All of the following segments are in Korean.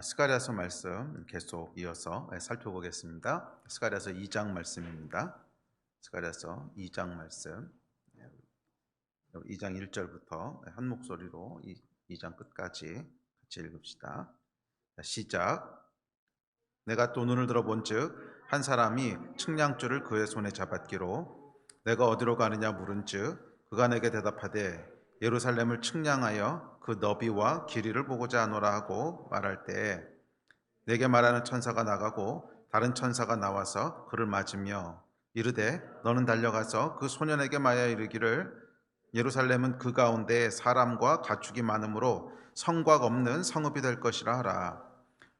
스가랴서 말씀 계속 이어서 살펴보겠습니다. 스가랴서 2장 말씀입니다. 스가랴서 2장 말씀 2장 1절부터 한 목소리로 2장 끝까지 같이 읽읍시다. 시작. 내가 또 눈을 들어본즉 한 사람이 측량줄을 그의 손에 잡았기로 내가 어디로 가느냐 물은즉 그가 내게 대답하되 예루살렘을 측량하여 그 너비와 길이를 보고자 하노라 하고 말할 때에 내게 말하는 천사가 나가고 다른 천사가 나와서 그를 맞으며 이르되 너는 달려가서 그 소년에게 말하여 이르기를 예루살렘은 그 가운데 사람과 가축이 많으므로 성곽 없는 성읍이 될 것이라 하라.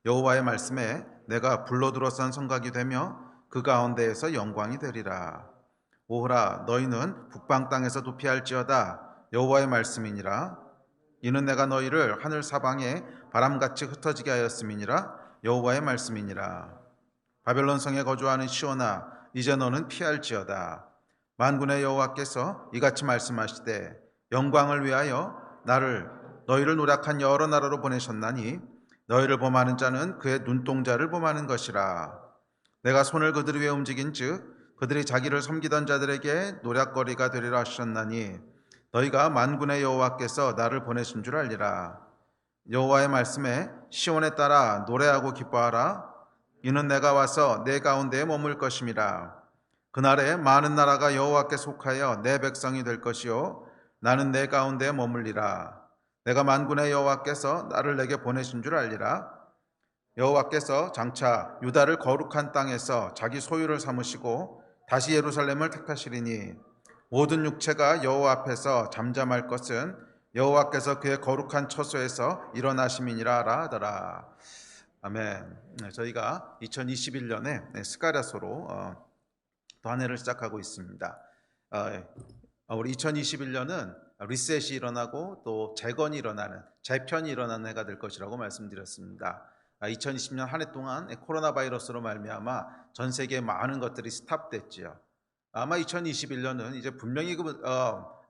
여호와의 말씀에 내가 불로 둘러싼 성곽이 되며 그 가운데에서 영광이 되리라. 오호라 너희는 북방 땅에서 도피할지어다. 여호와의 말씀이니라. 이는 내가 너희를 하늘 사방에 바람같이 흩어지게 하였음이니라. 여호와의 말씀이니라. 바벨론 성에 거주하는 시온아 이제 너는 피할지어다. 만군의 여호와께서 이같이 말씀하시되 영광을 위하여 너희를 노력한 여러 나라로 보내셨나니 너희를 범하는 자는 그의 눈동자를 범하는 것이라. 내가 손을 그들 위에 움직인즉 그들이 자기를 섬기던 자들에게 노략거리가 되리라 하셨나니 너희가 만군의 여호와께서 나를 보내신 줄 알리라. 여호와의 말씀에 시온에 따라 노래하고 기뻐하라. 이는 내가 와서 내 가운데에 머물 것임이라. 그날에 많은 나라가 여호와께 속하여 내 백성이 될 것이요 나는 내 가운데에 머물리라. 내가 만군의 여호와께서 나를 내게 보내신 줄 알리라. 여호와께서 장차 유다를 거룩한 땅에서 자기 소유를 삼으시고 다시 예루살렘을 택하시리니 모든 육체가 여호와 앞에서 잠잠할 것은 여호와께서 그의 거룩한 처소에서 일어나심이니라 하더라. 아멘. 저희가 2021년에 스가랴서로 또 한 해를 시작하고 있습니다. 우리 2021년은 리셋이 일어나고 또 재건이 일어나는, 재편이 일어나는 해가 될 것이라고 말씀드렸습니다. 2020년 한 해 동안 코로나 바이러스로 말미암아 전 세계에 많은 것들이 스탑됐지요. 아마 2021년은 이제 분명히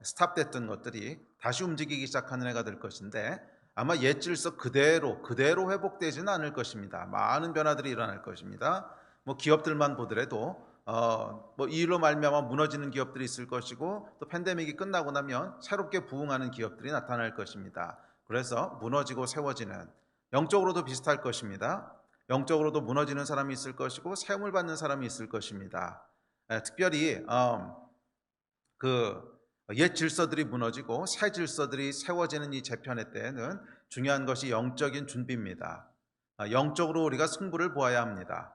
스탑됐던 것들이 다시 움직이기 시작하는 해가 될 것인데 아마 옛 질서 그대로 회복되지는 않을 것입니다. 많은 변화들이 일어날 것입니다. 기업들만 보더라도 이 일로 말미암아 무너지는 기업들이 있을 것이고 또 팬데믹이 끝나고 나면 새롭게 부흥하는 기업들이 나타날 것입니다. 그래서 무너지고 세워지는, 영적으로도 비슷할 것입니다. 영적으로도 무너지는 사람이 있을 것이고 세움을 받는 사람이 있을 것입니다. 특별히 옛 질서들이 무너지고 새 질서들이 세워지는 이 재편의 때에는 중요한 것이 영적인 준비입니다. 영적으로 우리가 승부를 보아야 합니다.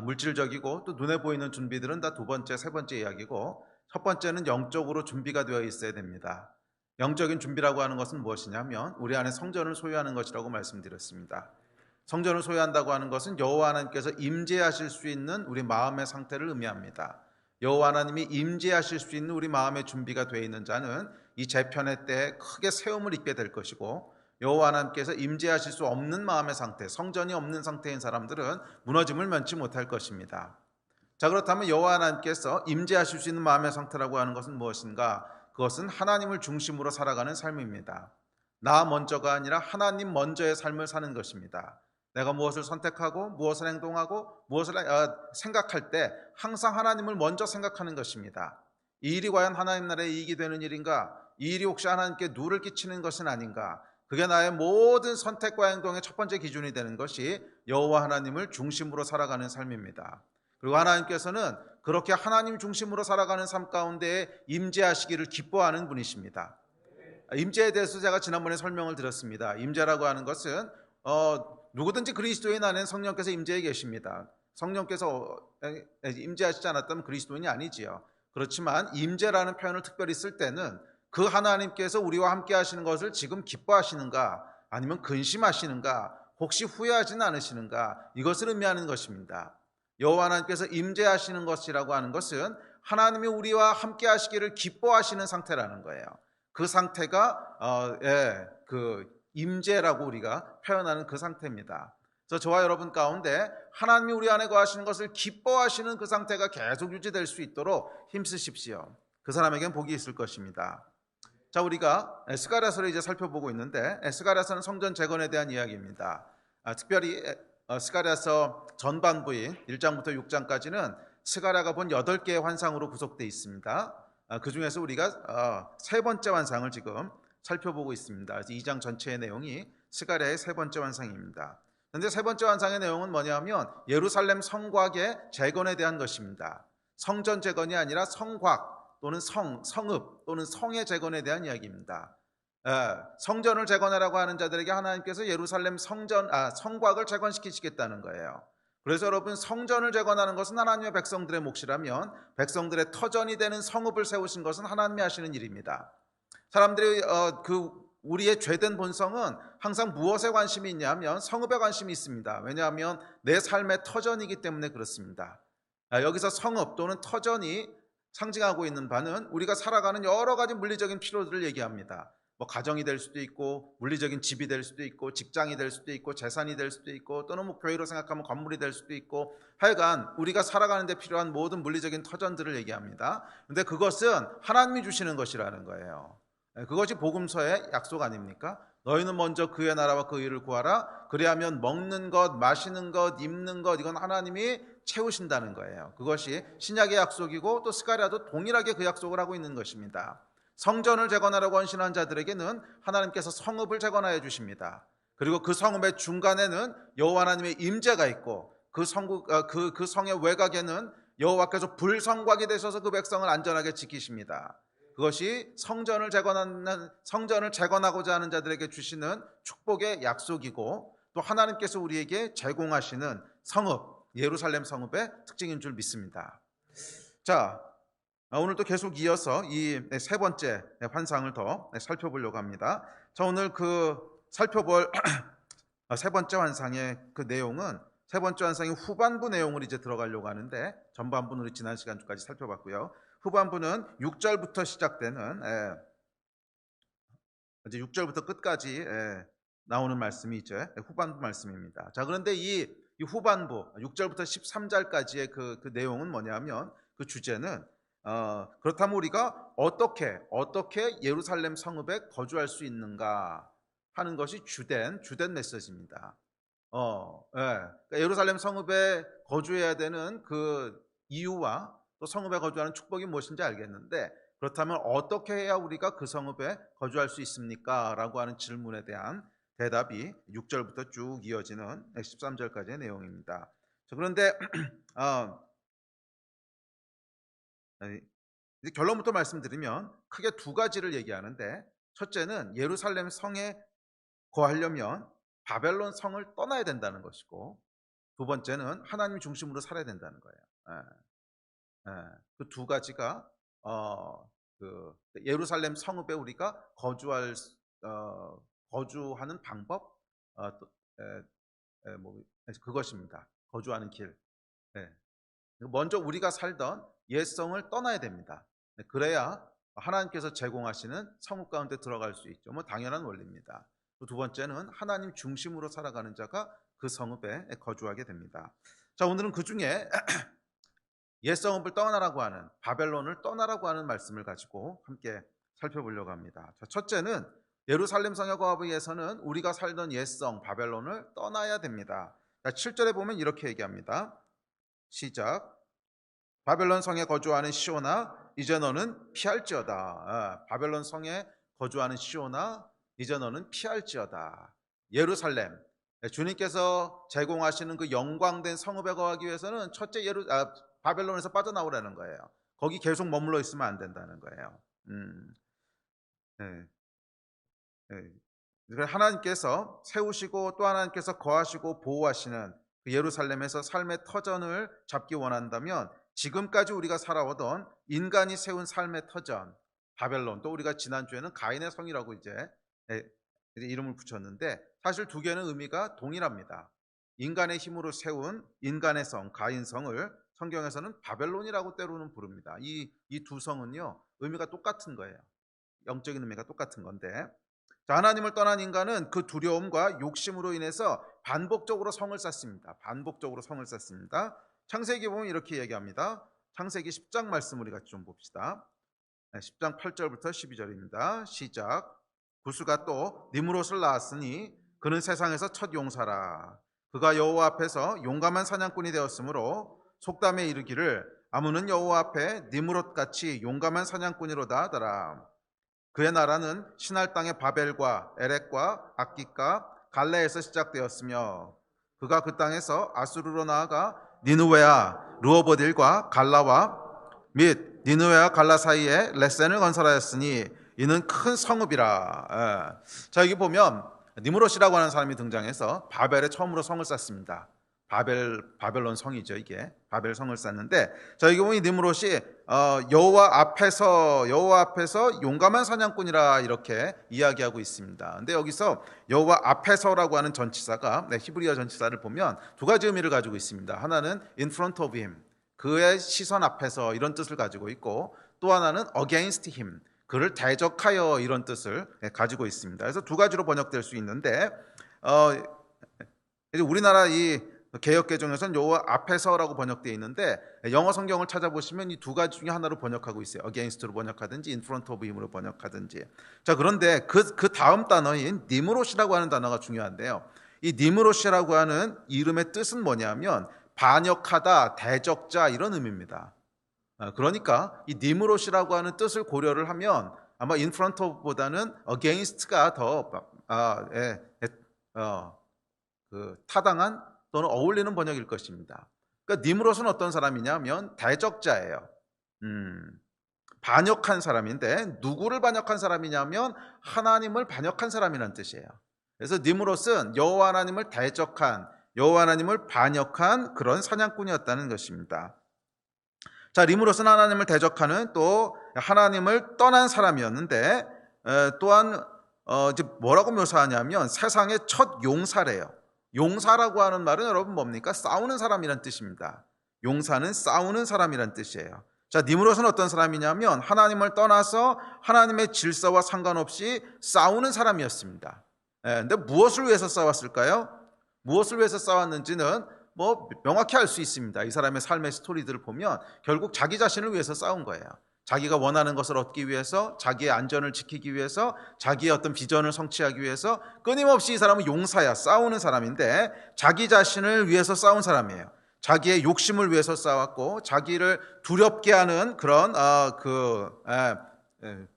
물질적이고 또 눈에 보이는 준비들은 다 두 번째, 세 번째 이야기고 첫 번째는 영적으로 준비가 되어 있어야 됩니다. 영적인 준비라고 하는 것은 무엇이냐면 우리 안에 성전을 소유하는 것이라고 말씀드렸습니다. 성전을 소유한다고 하는 것은 여호와 하나님께서 임재하실 수 있는 우리 마음의 상태를 의미합니다. 여호와 하나님이 임재하실 수 있는 우리 마음의 준비가 되어 있는 자는 이 재편의 때에 크게 세움을 입게 될 것이고 여호와 하나님께서 임재하실 수 없는 마음의 상태, 성전이 없는 상태인 사람들은 무너짐을 면치 못할 것입니다. 자, 그렇다면 여호와 하나님께서 임재하실 수 있는 마음의 상태라고 하는 것은 무엇인가? 그것은 하나님을 중심으로 살아가는 삶입니다. 나 먼저가 아니라 하나님 먼저의 삶을 사는 것입니다. 내가 무엇을 선택하고 무엇을 행동하고 무엇을 생각할 때 항상 하나님을 먼저 생각하는 것입니다. 이 일이 과연 하나님 나라의 이익이 되는 일인가? 이 일이 혹시 하나님께 누를 끼치는 것은 아닌가? 그게 나의 모든 선택과 행동의 첫 번째 기준이 되는 것이 여호와 하나님을 중심으로 살아가는 삶입니다. 그리고 하나님께서는 그렇게 하나님 중심으로 살아가는 삶 가운데에 임재하시기를 기뻐하는 분이십니다. 임재에 대해서 제가 지난번에 설명을 드렸습니다. 임재라고 하는 것은 누구든지 그리스도인 안에 성령께서 임재해 계십니다. 성령께서 임재하시지 않았다면 그리스도인이 아니지요. 그렇지만 임재라는 표현을 특별히 쓸 때는 그 하나님께서 우리와 함께 하시는 것을 지금 기뻐하시는가 아니면 근심하시는가 혹시 후회하지는 않으시는가 이것을 의미하는 것입니다. 여호와 하나님께서 임재하시는 것이라고 하는 것은 하나님이 우리와 함께 하시기를 기뻐하시는 상태라는 거예요. 그 상태가 임재라고 우리가 표현하는 그 상태입니다. 그래서 저와 여러분 가운데 하나님이 우리 안에 거하시는 것을 기뻐하시는 그 상태가 계속 유지될 수 있도록 힘쓰십시오. 그 사람에겐 복이 있을 것입니다. 자, 우리가 스가랴서를 이제 살펴보고 있는데 스가랴서는 성전 재건에 대한 이야기입니다. 특별히 스가랴서 전반부인 1장부터 6장까지는 스가랴가 본 8개의 환상으로 구성되어 있습니다. 그 중에서 우리가 세 번째 환상을 지금 살펴보고 있습니다. 2장 전체의 내용이 스가랴의 세 번째 환상입니다. 그런데 세 번째 환상의 내용은 뭐냐면 예루살렘 성곽의 재건에 대한 것입니다. 성전 재건이 아니라 성곽 또는 성읍 또는 성의 재건에 대한 이야기입니다. 성전을 재건하라고 하는 자들에게 하나님께서 예루살렘 성곽을 재건시키시겠다는 거예요. 그래서 여러분, 성전을 재건하는 것은 하나님의 백성들의 몫이라면 백성들의 터전이 되는 성읍을 세우신 것은 하나님이 하시는 일입니다. 사람들이 우리의 죄된 본성은 항상 무엇에 관심이 있냐면 성읍에 관심이 있습니다. 왜냐하면 내 삶의 터전이기 때문에 그렇습니다. 여기서 성읍 또는 터전이 상징하고 있는 바는 우리가 살아가는 여러 가지 물리적인 필요들을 얘기합니다. 가정이 될 수도 있고, 물리적인 집이 될 수도 있고, 직장이 될 수도 있고, 재산이 될 수도 있고, 또는 교회로 생각하면 건물이 될 수도 있고, 하여간 우리가 살아가는 데 필요한 모든 물리적인 터전들을 얘기합니다. 그런데 그것은 하나님이 주시는 것이라는 거예요. 그것이 복음서의 약속 아닙니까? 너희는 먼저 그의 나라와 그 의를 구하라. 그리하면 먹는 것, 마시는 것, 입는 것, 이건 하나님이 채우신다는 거예요. 그것이 신약의 약속이고 또 스가랴도 동일하게 그 약속을 하고 있는 것입니다. 성전을 재건하라고 헌신한 자들에게는 하나님께서 성읍을 재건하여 주십니다. 그리고 그 성읍의 중간에는 여호와 하나님의 임재가 있고 그 성의 외곽에는 여호와께서 불성곽이 되셔서 그 백성을 안전하게 지키십니다. 그것이 성전을 재건하고자 하는 자들에게 주시는 축복의 약속이고 또 하나님께서 우리에게 제공하시는 성읍, 예루살렘 성읍의 특징인 줄 믿습니다. 자, 오늘도 계속 이어서 이 세 번째 환상을 더 살펴보려고 합니다. 자, 오늘 살펴볼 세 번째 환상의 그 내용은 세 번째 환상의 후반부 내용을 이제 들어가려고 하는데, 전반부는 우리 지난 시간까지 살펴봤고요. 후반부는 6절부터 시작되는 이제 6절부터 끝까지 나오는 말씀이 이제 후반부 말씀입니다. 자, 그런데 이 후반부 6절부터 13절까지의 그 내용은 뭐냐면, 그 주제는 그렇다면 우리가 어떻게 예루살렘 성읍에 거주할 수 있는가 하는 것이 주된 메시지입니다. 그러니까 예루살렘 성읍에 거주해야 되는 그 이유와 또 성읍에 거주하는 축복이 무엇인지 알겠는데, 그렇다면 어떻게 해야 우리가 그 성읍에 거주할 수 있습니까? 라고 하는 질문에 대한 대답이 6절부터 쭉 이어지는 13절까지의 내용입니다. 그런데 이제 결론부터 말씀드리면 크게 두 가지를 얘기하는데, 첫째는 예루살렘 성에 거하려면 바벨론 성을 떠나야 된다는 것이고, 두 번째는 하나님 중심으로 살아야 된다는 거예요. 그 두 가지가 그 예루살렘 성읍에 우리가 거주하는 방법, 그것입니다. 거주하는 길. 먼저 우리가 살던 옛성을 떠나야 됩니다. 그래야 하나님께서 제공하시는 성읍 가운데 들어갈 수 있죠. 당연한 원리입니다. 두 번째는 하나님 중심으로 살아가는 자가 그 성읍에 거주하게 됩니다. 자, 오늘은 그 중에 옛성읍을 떠나라고 하는, 바벨론을 떠나라고 하는 말씀을 가지고 함께 살펴보려고 합니다. 자, 첫째는 예루살렘 성에 거하기 위해서는 우리가 살던 옛성 바벨론을 떠나야 됩니다. 자, 7절에 보면 이렇게 얘기합니다. 시작. 바벨론 성에 거주하는 시온아, 이제 너는 피할지어다. 바벨론 성에 거주하는 시온아, 이제 너는 피할지어다. 예루살렘, 주님께서 제공하시는 그 영광된 성읍에 거하기 위해서는 첫째 바벨론에서 빠져나오라는 거예요. 거기 계속 머물러 있으면 안 된다는 거예요. 하나님께서 세우시고 또 하나님께서 거하시고 보호하시는 그 예루살렘에서 삶의 터전을 잡기 원한다면, 지금까지 우리가 살아오던 인간이 세운 삶의 터전 바벨론, 또 우리가 지난주에는 가인의 성이라고 이제 이름을 붙였는데, 사실 두 개는 의미가 동일합니다. 인간의 힘으로 세운 인간의 성 가인성을 성경에서는 바벨론이라고 때로는 부릅니다. 이 두 성은요, 의미가 똑같은 거예요. 영적인 의미가 똑같은 건데, 자, 하나님을 떠난 인간은 그 두려움과 욕심으로 인해서 반복적으로 성을 쌓습니다. 창세기 보면 이렇게 얘기합니다. 창세기 10장 말씀 우리 같이 좀 봅시다. 10장 8절부터 12절입니다. 시작. 구스가 또 니므롯을 낳았으니 그는 세상에서 첫 용사라. 그가 여호와 앞에서 용감한 사냥꾼이 되었으므로 속담에 이르기를 아문은 여호와 앞에 니므롯같이 용감한 사냥꾼이로다 하더라. 그의 나라는 신할 땅의 바벨과 에렉과 악기과 갈레에서 시작되었으며 그가 그 땅에서 아수르로 나아가 니느웨와 르호보딜과 갈라와 및 니느웨와 갈라 사이에 레센을 건설하였으니 이는 큰 성읍이라. 자, 여기 보면 니므롯이라고 하는 사람이 등장해서 바벨에 처음으로 성을 쌓습니다. 바벨론 성이죠. 이게 바벨 성을 쌓는데, 자, 여기 보면 이 니므롯이 여호와 앞에서 용감한 사냥꾼이라 이렇게 이야기하고 있습니다. 근데 여기서 여호와 앞에서라고 하는 전치사가 히브리어 전치사를 보면 두 가지 의미를 가지고 있습니다. 하나는 in front of him, 그의 시선 앞에서 이런 뜻을 가지고 있고, 또 하나는 against him, 그를 대적하여 이런 뜻을 가지고 있습니다. 그래서 두 가지로 번역될 수 있는데, 이제 우리나라 이 개역개정에서는 여호와 앞에서라고 번역되어 있는데, 영어 성경을 찾아보시면 이 두 가지 중에 하나로 번역하고 있어요. against로 번역하든지 in front of him으로 번역하든지. 자, 그런데 그 다음 단어인 니므롯이라고 하는 단어가 중요한데요. 이 니므롯이라고 하는 이름의 뜻은 뭐냐면 반역하다, 대적자 이런 의미입니다. 그러니까 이 니므롯이라고 하는 뜻을 고려를 하면 아마 in front of보다는 against가 더 타당한 또는 어울리는 번역일 것입니다. 그러니까 니므롯은 어떤 사람이냐면 대적자예요. 반역한 사람인데, 누구를 반역한 사람이냐면 하나님을 반역한 사람이라는 뜻이에요. 그래서 니므롯은 여호와 하나님을 대적한, 여호와 하나님을 반역한 그런 사냥꾼이었다는 것입니다. 자, 니므롯은 하나님을 대적하는, 또 하나님을 떠난 사람이었는데, 또한 이제 뭐라고 묘사하냐면 세상의 첫 용사래요. 용사라고 하는 말은 여러분 뭡니까? 싸우는 사람이란 뜻입니다. 용사는 싸우는 사람이란 뜻이에요. 자, 니므롯은 어떤 사람이냐면 하나님을 떠나서 하나님의 질서와 상관없이 싸우는 사람이었습니다. 근데 무엇을 위해서 싸웠을까요? 무엇을 위해서 싸웠는지는 뭐 명확히 알 수 있습니다. 이 사람의 삶의 스토리들을 보면 결국 자기 자신을 위해서 싸운 거예요. 자기가 원하는 것을 얻기 위해서, 자기의 안전을 지키기 위해서, 자기의 어떤 비전을 성취하기 위해서 끊임없이 이 사람은 용사야, 싸우는 사람인데 자기 자신을 위해서 싸운 사람이에요. 자기의 욕심을 위해서 싸웠고, 자기를 두렵게 하는 그런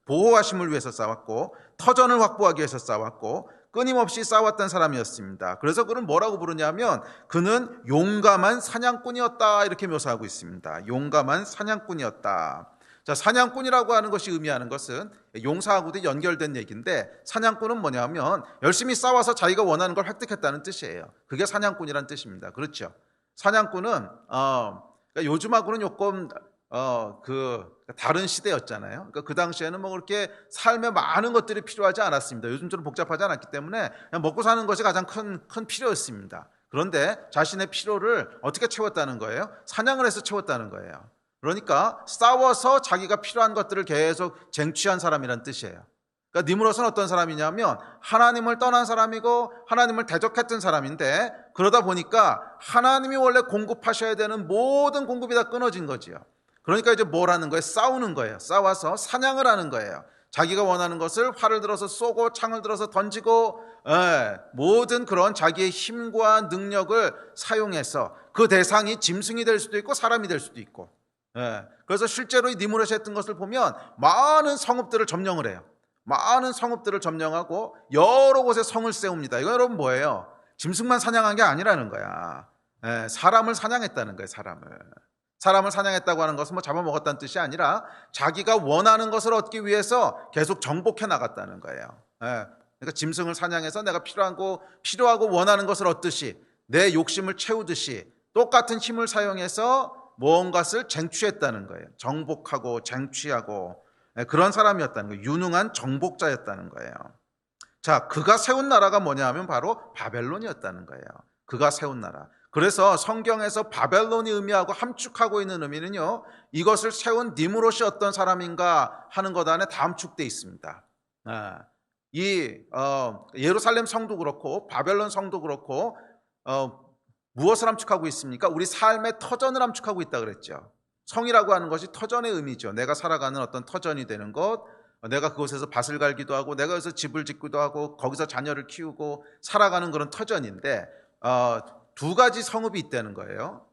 보호하심을 위해서 싸웠고, 터전을 확보하기 위해서 싸웠고, 끊임없이 싸웠던 사람이었습니다. 그래서 그는 뭐라고 부르냐면 그는 용감한 사냥꾼이었다 이렇게 묘사하고 있습니다. 용감한 사냥꾼이었다. 자, 사냥꾼이라고 하는 것이 의미하는 것은 용사하고도 연결된 얘기인데, 사냥꾼은 뭐냐면 열심히 싸워서 자기가 원하는 걸 획득했다는 뜻이에요. 그게 사냥꾼이란 뜻입니다. 그렇죠? 사냥꾼은 그러니까 요즘하고는 조금 다른 시대였잖아요. 그러니까 그 당시에는 뭐 그렇게 삶에 많은 것들이 필요하지 않았습니다. 요즘처럼 복잡하지 않았기 때문에 그냥 먹고 사는 것이 가장 큰 필요였습니다. 그런데 자신의 필요를 어떻게 채웠다는 거예요? 사냥을 해서 채웠다는 거예요. 그러니까 싸워서 자기가 필요한 것들을 계속 쟁취한 사람이란 뜻이에요. 그러니까 니므롯은 어떤 사람이냐면 하나님을 떠난 사람이고 하나님을 대적했던 사람인데, 그러다 보니까 하나님이 원래 공급하셔야 되는 모든 공급이 다 끊어진 거지요. 그러니까 이제 뭘 하는 거예요? 싸우는 거예요. 싸워서 사냥을 하는 거예요. 자기가 원하는 것을 활을 들어서 쏘고 창을 들어서 던지고, 모든 그런 자기의 힘과 능력을 사용해서 그 대상이 짐승이 될 수도 있고 사람이 될 수도 있고, 그래서 실제로 이 니므롯이 했던 것을 보면 많은 성읍들을 점령을 해요. 많은 성읍들을 점령하고 여러 곳에 성을 세웁니다. 이거 여러분 뭐예요? 짐승만 사냥한 게 아니라는 거야. 사람을 사냥했다는 거예요. 사람을 사냥했다고 하는 것은 뭐 잡아먹었다는 뜻이 아니라 자기가 원하는 것을 얻기 위해서 계속 정복해 나갔다는 거예요. 그러니까 짐승을 사냥해서 내가 필요하고 원하는 것을 얻듯이, 내 욕심을 채우듯이 똑같은 힘을 사용해서 무언가를 쟁취했다는 거예요. 정복하고 쟁취하고, 그런 사람이었다는 거예요. 유능한 정복자였다는 거예요. 자, 그가 세운 나라가 뭐냐 하면 바로 바벨론이었다는 거예요. 그가 세운 나라. 그래서 성경에서 바벨론이 의미하고 함축하고 있는 의미는요, 이것을 세운 니므롯이 어떤 사람인가 하는 것 안에 다 함축되어 있습니다. 예루살렘 성도 그렇고 바벨론 성도 그렇고 무엇을 함축하고 있습니까? 우리 삶의 터전을 함축하고 있다 그랬죠. 성이라고 하는 것이 터전의 의미죠. 내가 살아가는 어떤 터전이 되는 것, 내가 그곳에서 밭을 갈기도 하고 내가 여기서 집을 짓기도 하고 거기서 자녀를 키우고 살아가는 그런 터전인데 두 가지 성읍이 있다는 거예요.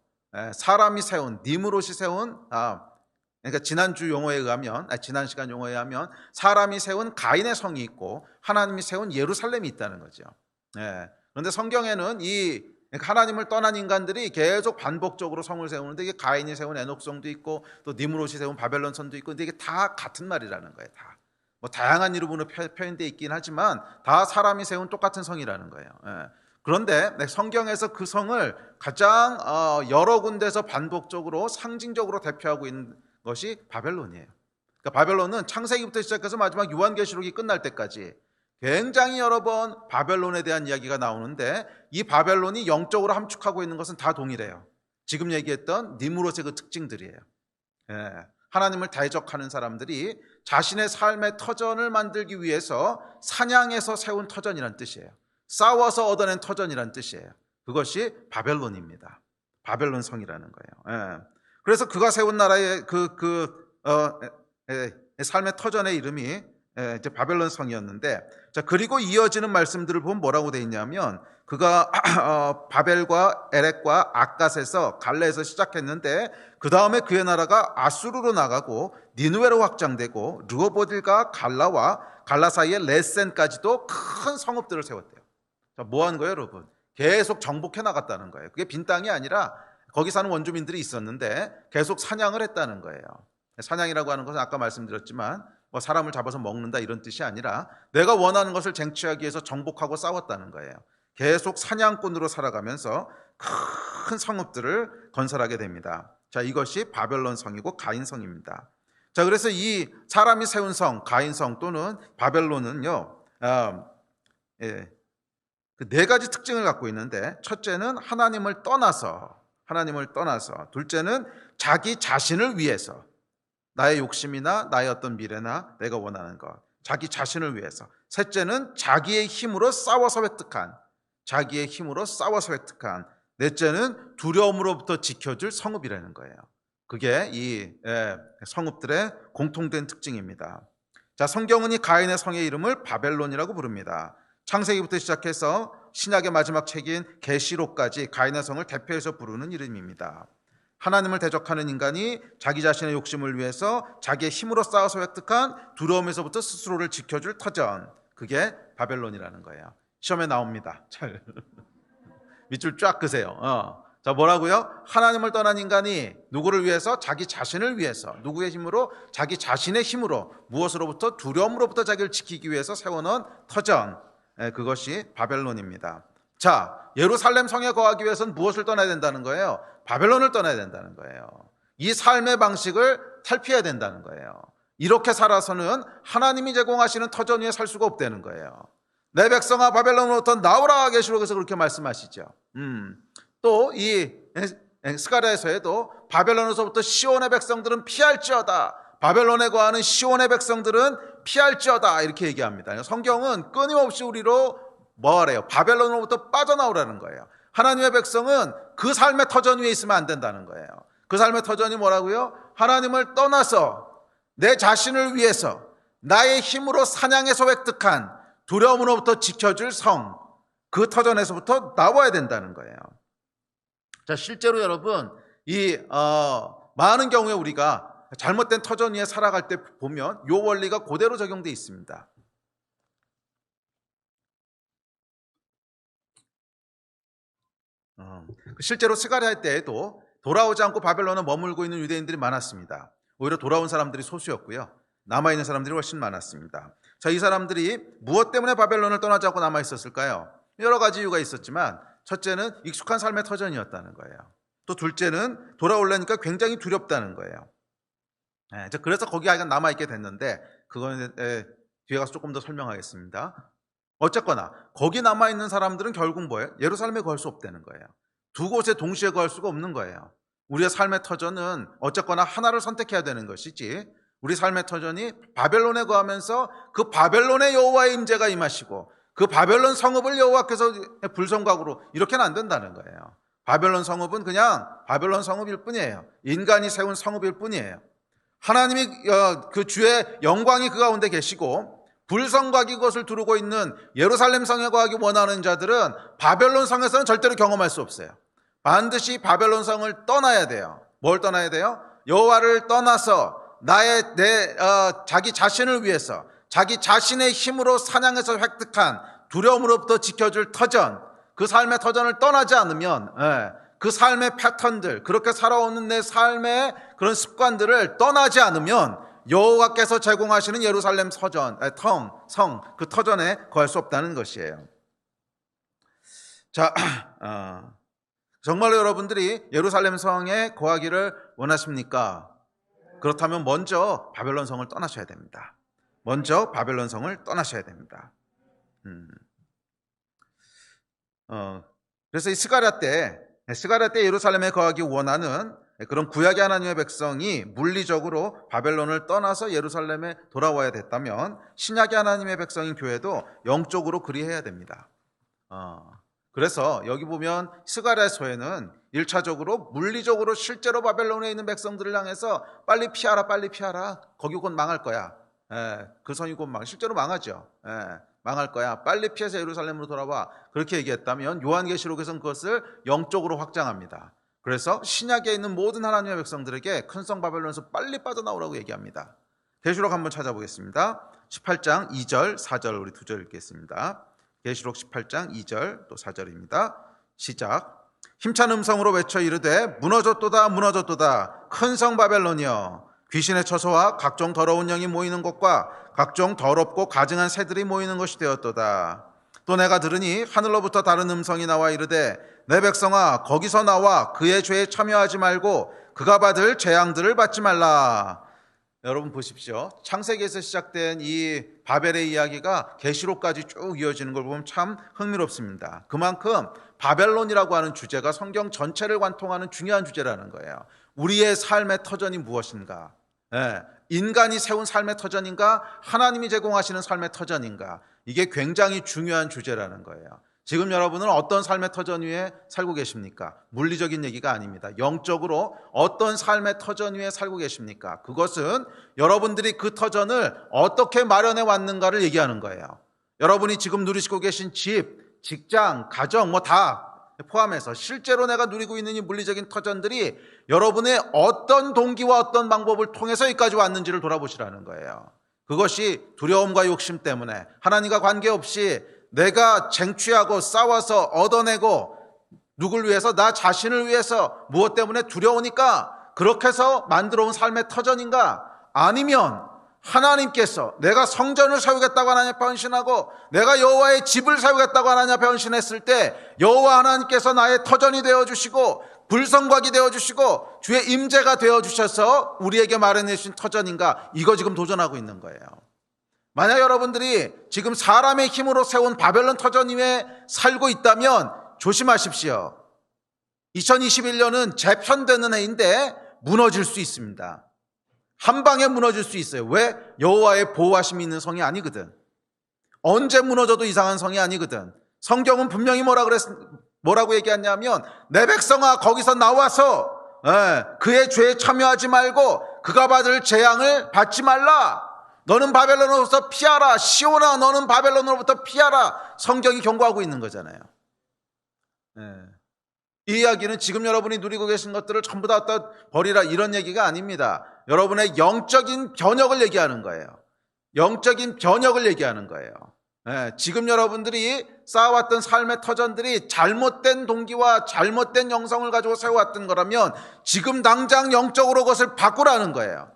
사람이 세운, 니므롯이 세운, 그러니까 지난주 용어에 의하면, 지난 시간 용어에 의하면 사람이 세운 가인의 성이 있고 하나님이 세운 예루살렘이 있다는 거죠. 그런데 성경에는 그러니까 하나님을 떠난 인간들이 계속 반복적으로 성을 세우는데, 이게 가인이 세운 에녹성도 있고 또 니므롯이 세운 바벨론 성도 있고, 근데 이게 다 같은 말이라는 거예요. 다 뭐 다양한 이름으로 표현되어 있긴 하지만 다 사람이 세운 똑같은 성이라는 거예요. 그런데 성경에서 그 성을 가장 여러 군데서 반복적으로 상징적으로 대표하고 있는 것이 바벨론이에요. 그러니까 바벨론은 창세기부터 시작해서 마지막 요한계시록이 끝날 때까지 굉장히 여러 번 바벨론에 대한 이야기가 나오는데, 이 바벨론이 영적으로 함축하고 있는 것은 다 동일해요. 지금 얘기했던 니므롯의 그 특징들이에요. 하나님을 대적하는 사람들이 자신의 삶의 터전을 만들기 위해서 사냥해서 세운 터전이란 뜻이에요. 싸워서 얻어낸 터전이란 뜻이에요. 그것이 바벨론입니다. 바벨론 성이라는 거예요. 그래서 그가 세운 나라의 삶의 터전의 이름이 이제 바벨론 성이었는데, 자, 그리고 이어지는 말씀들을 보면 뭐라고 되어 있냐면, 그가 바벨과 에렉과 악갓에서 갈레에서 시작했는데 그 다음에 그의 나라가 아수르로 나가고 니느웨로 확장되고 르호보딜과 갈라와 갈라 사이에 레센까지도 큰 성읍들을 세웠대요. 자, 뭐 하는 거예요, 여러분? 계속 정복해 나갔다는 거예요. 그게 빈 땅이 아니라 거기 사는 원주민들이 있었는데 계속 사냥을 했다는 거예요. 사냥이라고 하는 것은 아까 말씀드렸지만 뭐 사람을 잡아서 먹는다 이런 뜻이 아니라 내가 원하는 것을 쟁취하기 위해서 정복하고 싸웠다는 거예요. 계속 사냥꾼으로 살아가면서 큰 성읍들을 건설하게 됩니다. 자, 이것이 바벨론 성이고 가인 성입니다. 자, 그래서 이 사람이 세운 성, 가인 성 또는 바벨론은요, 그 네 가지 특징을 갖고 있는데, 첫째는 하나님을 떠나서, 둘째는 자기 자신을 위해서, 나의 욕심이나 나의 어떤 미래나 내가 원하는 것, 자기 자신을 위해서. 셋째는 자기의 힘으로 싸워서 획득한, 넷째는 두려움으로부터 지켜줄 성읍이라는 거예요. 그게 이 성읍들의 공통된 특징입니다. 자, 성경은 이 가인의 성의 이름을 바벨론이라고 부릅니다. 창세기부터 시작해서 신약의 마지막 책인 계시록까지 가인의 성을 대표해서 부르는 이름입니다. 하나님을 대적하는 인간이 자기 자신의 욕심을 위해서 자기의 힘으로 싸워서 획득한 두려움에서부터 스스로를 지켜줄 터전, 그게 바벨론이라는 거예요. 시험에 나옵니다. 잘 밑줄 쫙 그세요. 자, 뭐라고요? 하나님을 떠난 인간이 누구를 위해서? 자기 자신을 위해서. 누구의 힘으로? 자기 자신의 힘으로. 무엇으로부터? 두려움으로부터 자기를 지키기 위해서 세워놓은 터전, 그것이 바벨론입니다. 자, 예루살렘 성에 거하기 위해서는 무엇을 떠나야 된다는 거예요? 바벨론을 떠나야 된다는 거예요. 이 삶의 방식을 탈피해야 된다는 거예요. 이렇게 살아서는 하나님이 제공하시는 터전 위에 살 수가 없다는 거예요. 내 백성아 바벨론으로부터 나오라, 계시록에서 그렇게 말씀하시죠. 또 이 스가랴에서도 바벨론에서부터 시온의 백성들은 피할지어다, 바벨론에 거하는 시온의 백성들은 피할지어다, 이렇게 얘기합니다. 성경은 끊임없이 우리로 뭐래요? 바벨론으로부터 빠져나오라는 거예요. 하나님의 백성은 그 삶의 터전 위에 있으면 안 된다는 거예요. 그 삶의 터전이 뭐라고요? 하나님을 떠나서 내 자신을 위해서 나의 힘으로 사냥해서 획득한 두려움으로부터 지켜줄 성, 그 터전에서부터 나와야 된다는 거예요. 자, 실제로 여러분, 많은 경우에 우리가 잘못된 터전 위에 살아갈 때 보면 이 원리가 그대로 적용되어 있습니다. 실제로 스가랴 때에도 돌아오지 않고 바벨론에 머물고 있는 유대인들이 많았습니다. 오히려 돌아온 사람들이 소수였고요, 남아있는 사람들이 훨씬 많았습니다. 자, 이 사람들이 무엇 때문에 바벨론을 떠나지 않고 남아있었을까요? 여러 가지 이유가 있었지만, 첫째는 익숙한 삶의 터전이었다는 거예요. 또 둘째는 돌아오려니까 굉장히 두렵다는 거예요. 그래서 거기 남아있게 됐는데, 그거는 뒤에 가서 조금 더 설명하겠습니다. 어쨌거나 거기 남아있는 사람들은 결국 뭐예요? 예루살렘에 거할 수 없다는 거예요. 두 곳에 동시에 거할 수가 없는 거예요. 우리의 삶의 터전은 어쨌거나 하나를 선택해야 되는 것이지, 우리 삶의 터전이 바벨론에 거하면서 그 바벨론의 여호와의 임재가 임하시고 그 바벨론 성읍을 여호와께서 불성각으로 이렇게는 안 된다는 거예요. 바벨론 성읍은 그냥 바벨론 성읍일 뿐이에요. 인간이 세운 성읍일 뿐이에요. 하나님이 그 주의 영광이 그 가운데 계시고 불성곽이 그것을 두르고 있는 예루살렘 성에 거하기 원하는 자들은 바벨론 성에서는 절대로 경험할 수 없어요. 반드시 바벨론 성을 떠나야 돼요. 뭘 떠나야 돼요? 여호와를 떠나서 자기 자신을 위해서 자기 자신의 힘으로 사냥해서 획득한 두려움으로부터 지켜줄 터전, 그 삶의 터전을 떠나지 않으면, 그 삶의 패턴들, 그렇게 살아오는 내 삶의 그런 습관들을 떠나지 않으면 여호와께서 제공하시는 예루살렘 성, 그 터전에 거할 수 없다는 것이에요. 자, 정말로 여러분들이 예루살렘 성에 거하기를 원하십니까? 그렇다면 먼저 바벨론 성을 떠나셔야 됩니다. 먼저 바벨론 성을 떠나셔야 됩니다. 그래서 이 스가랴 때 예루살렘에 거하기 원하는 그런 구약의 하나님의 백성이 물리적으로 바벨론을 떠나서 예루살렘에 돌아와야 됐다면 신약의 하나님의 백성인 교회도 영적으로 그리해야 됩니다. 그래서 여기 보면 스가랴서에는 1차적으로 물리적으로 실제로 바벨론에 있는 백성들을 향해서 빨리 피하라, 빨리 피하라. 거기 곧 망할 거야. 그 성이 곧 실제로 망하죠. 망할 거야. 빨리 피해서 예루살렘으로 돌아와. 그렇게 얘기했다면 요한계시록에서는 그것을 영적으로 확장합니다. 그래서 신약에 있는 모든 하나님의 백성들에게 큰 성 바벨론에서 빨리 빠져나오라고 얘기합니다. 계시록 한번 찾아보겠습니다. 18장 2절, 4절 우리 두 절 읽겠습니다. 계시록 18장 2절 또 4절입니다. 시작. 힘찬 음성으로 외쳐 이르되 무너졌도다 무너졌도다 큰 성 바벨론이여 귀신의 처소와 각종 더러운 영이 모이는 곳과 각종 더럽고 가증한 새들이 모이는 것이 되었도다. 또 내가 들으니 하늘로부터 다른 음성이 나와 이르되 내 백성아 거기서 나와 그의 죄에 참여하지 말고 그가 받을 재앙들을 받지 말라. 여러분 보십시오. 창세기에서 시작된 이 바벨의 이야기가 계시록까지 쭉 이어지는 걸 보면 참 흥미롭습니다. 그만큼 바벨론이라고 하는 주제가 성경 전체를 관통하는 중요한 주제라는 거예요. 우리의 삶의 터전이 무엇인가? 인간이 세운 삶의 터전인가? 하나님이 제공하시는 삶의 터전인가? 이게 굉장히 중요한 주제라는 거예요. 지금 여러분은 어떤 삶의 터전 위에 살고 계십니까? 물리적인 얘기가 아닙니다. 영적으로 어떤 삶의 터전 위에 살고 계십니까? 그것은 여러분들이 그 터전을 어떻게 마련해 왔는가를 얘기하는 거예요. 여러분이 지금 누리시고 계신 집, 직장, 가정 다 포함해서 실제로 내가 누리고 있는 이 물리적인 터전들이 여러분의 어떤 동기와 어떤 방법을 통해서 여기까지 왔는지를 돌아보시라는 거예요. 그것이 두려움과 욕심 때문에 하나님과 관계없이 내가 쟁취하고 싸워서 얻어내고 누굴 위해서? 나 자신을 위해서 무엇 때문에 두려우니까 그렇게 해서 만들어 온 삶의 터전인가? 아니면 하나님께서 내가 성전을 세우겠다고 하나님 앞에 헌신하고 내가 여호와의 집을 세우겠다고 하나님 앞에 헌신했을 때 여호와 하나님께서 나의 터전이 되어주시고 불성곽이 되어주시고 주의 임재가 되어주셔서 우리에게 마련해 주신 터전인가? 이거 지금 도전하고 있는 거예요. 만약 여러분들이 지금 사람의 힘으로 세운 바벨론 터전 위에 살고 있다면 조심하십시오. 2021년은 재편되는 해인데 무너질 수 있습니다. 한 방에 무너질 수 있어요. 왜? 여호와의 보호하심이 있는 성이 아니거든. 언제 무너져도 이상한 성이 아니거든. 성경은 분명히 뭐라고 얘기하냐면 내 백성아 거기서 나와서 그의 죄에 참여하지 말고 그가 받을 재앙을 받지 말라. 너는 바벨론으로부터 피하라. 시온아 너는 바벨론으로부터 피하라. 성경이 경고하고 있는 거잖아요. 이 이야기는 지금 여러분이 누리고 계신 것들을 전부 다 버리라 이런 얘기가 아닙니다. 여러분의 영적인 변혁을 얘기하는 거예요. 영적인 변혁을 얘기하는 거예요. 지금 여러분들이 쌓아왔던 삶의 터전들이 잘못된 동기와 잘못된 영성을 가지고 세워왔던 거라면 지금 당장 영적으로 그것을 바꾸라는 거예요.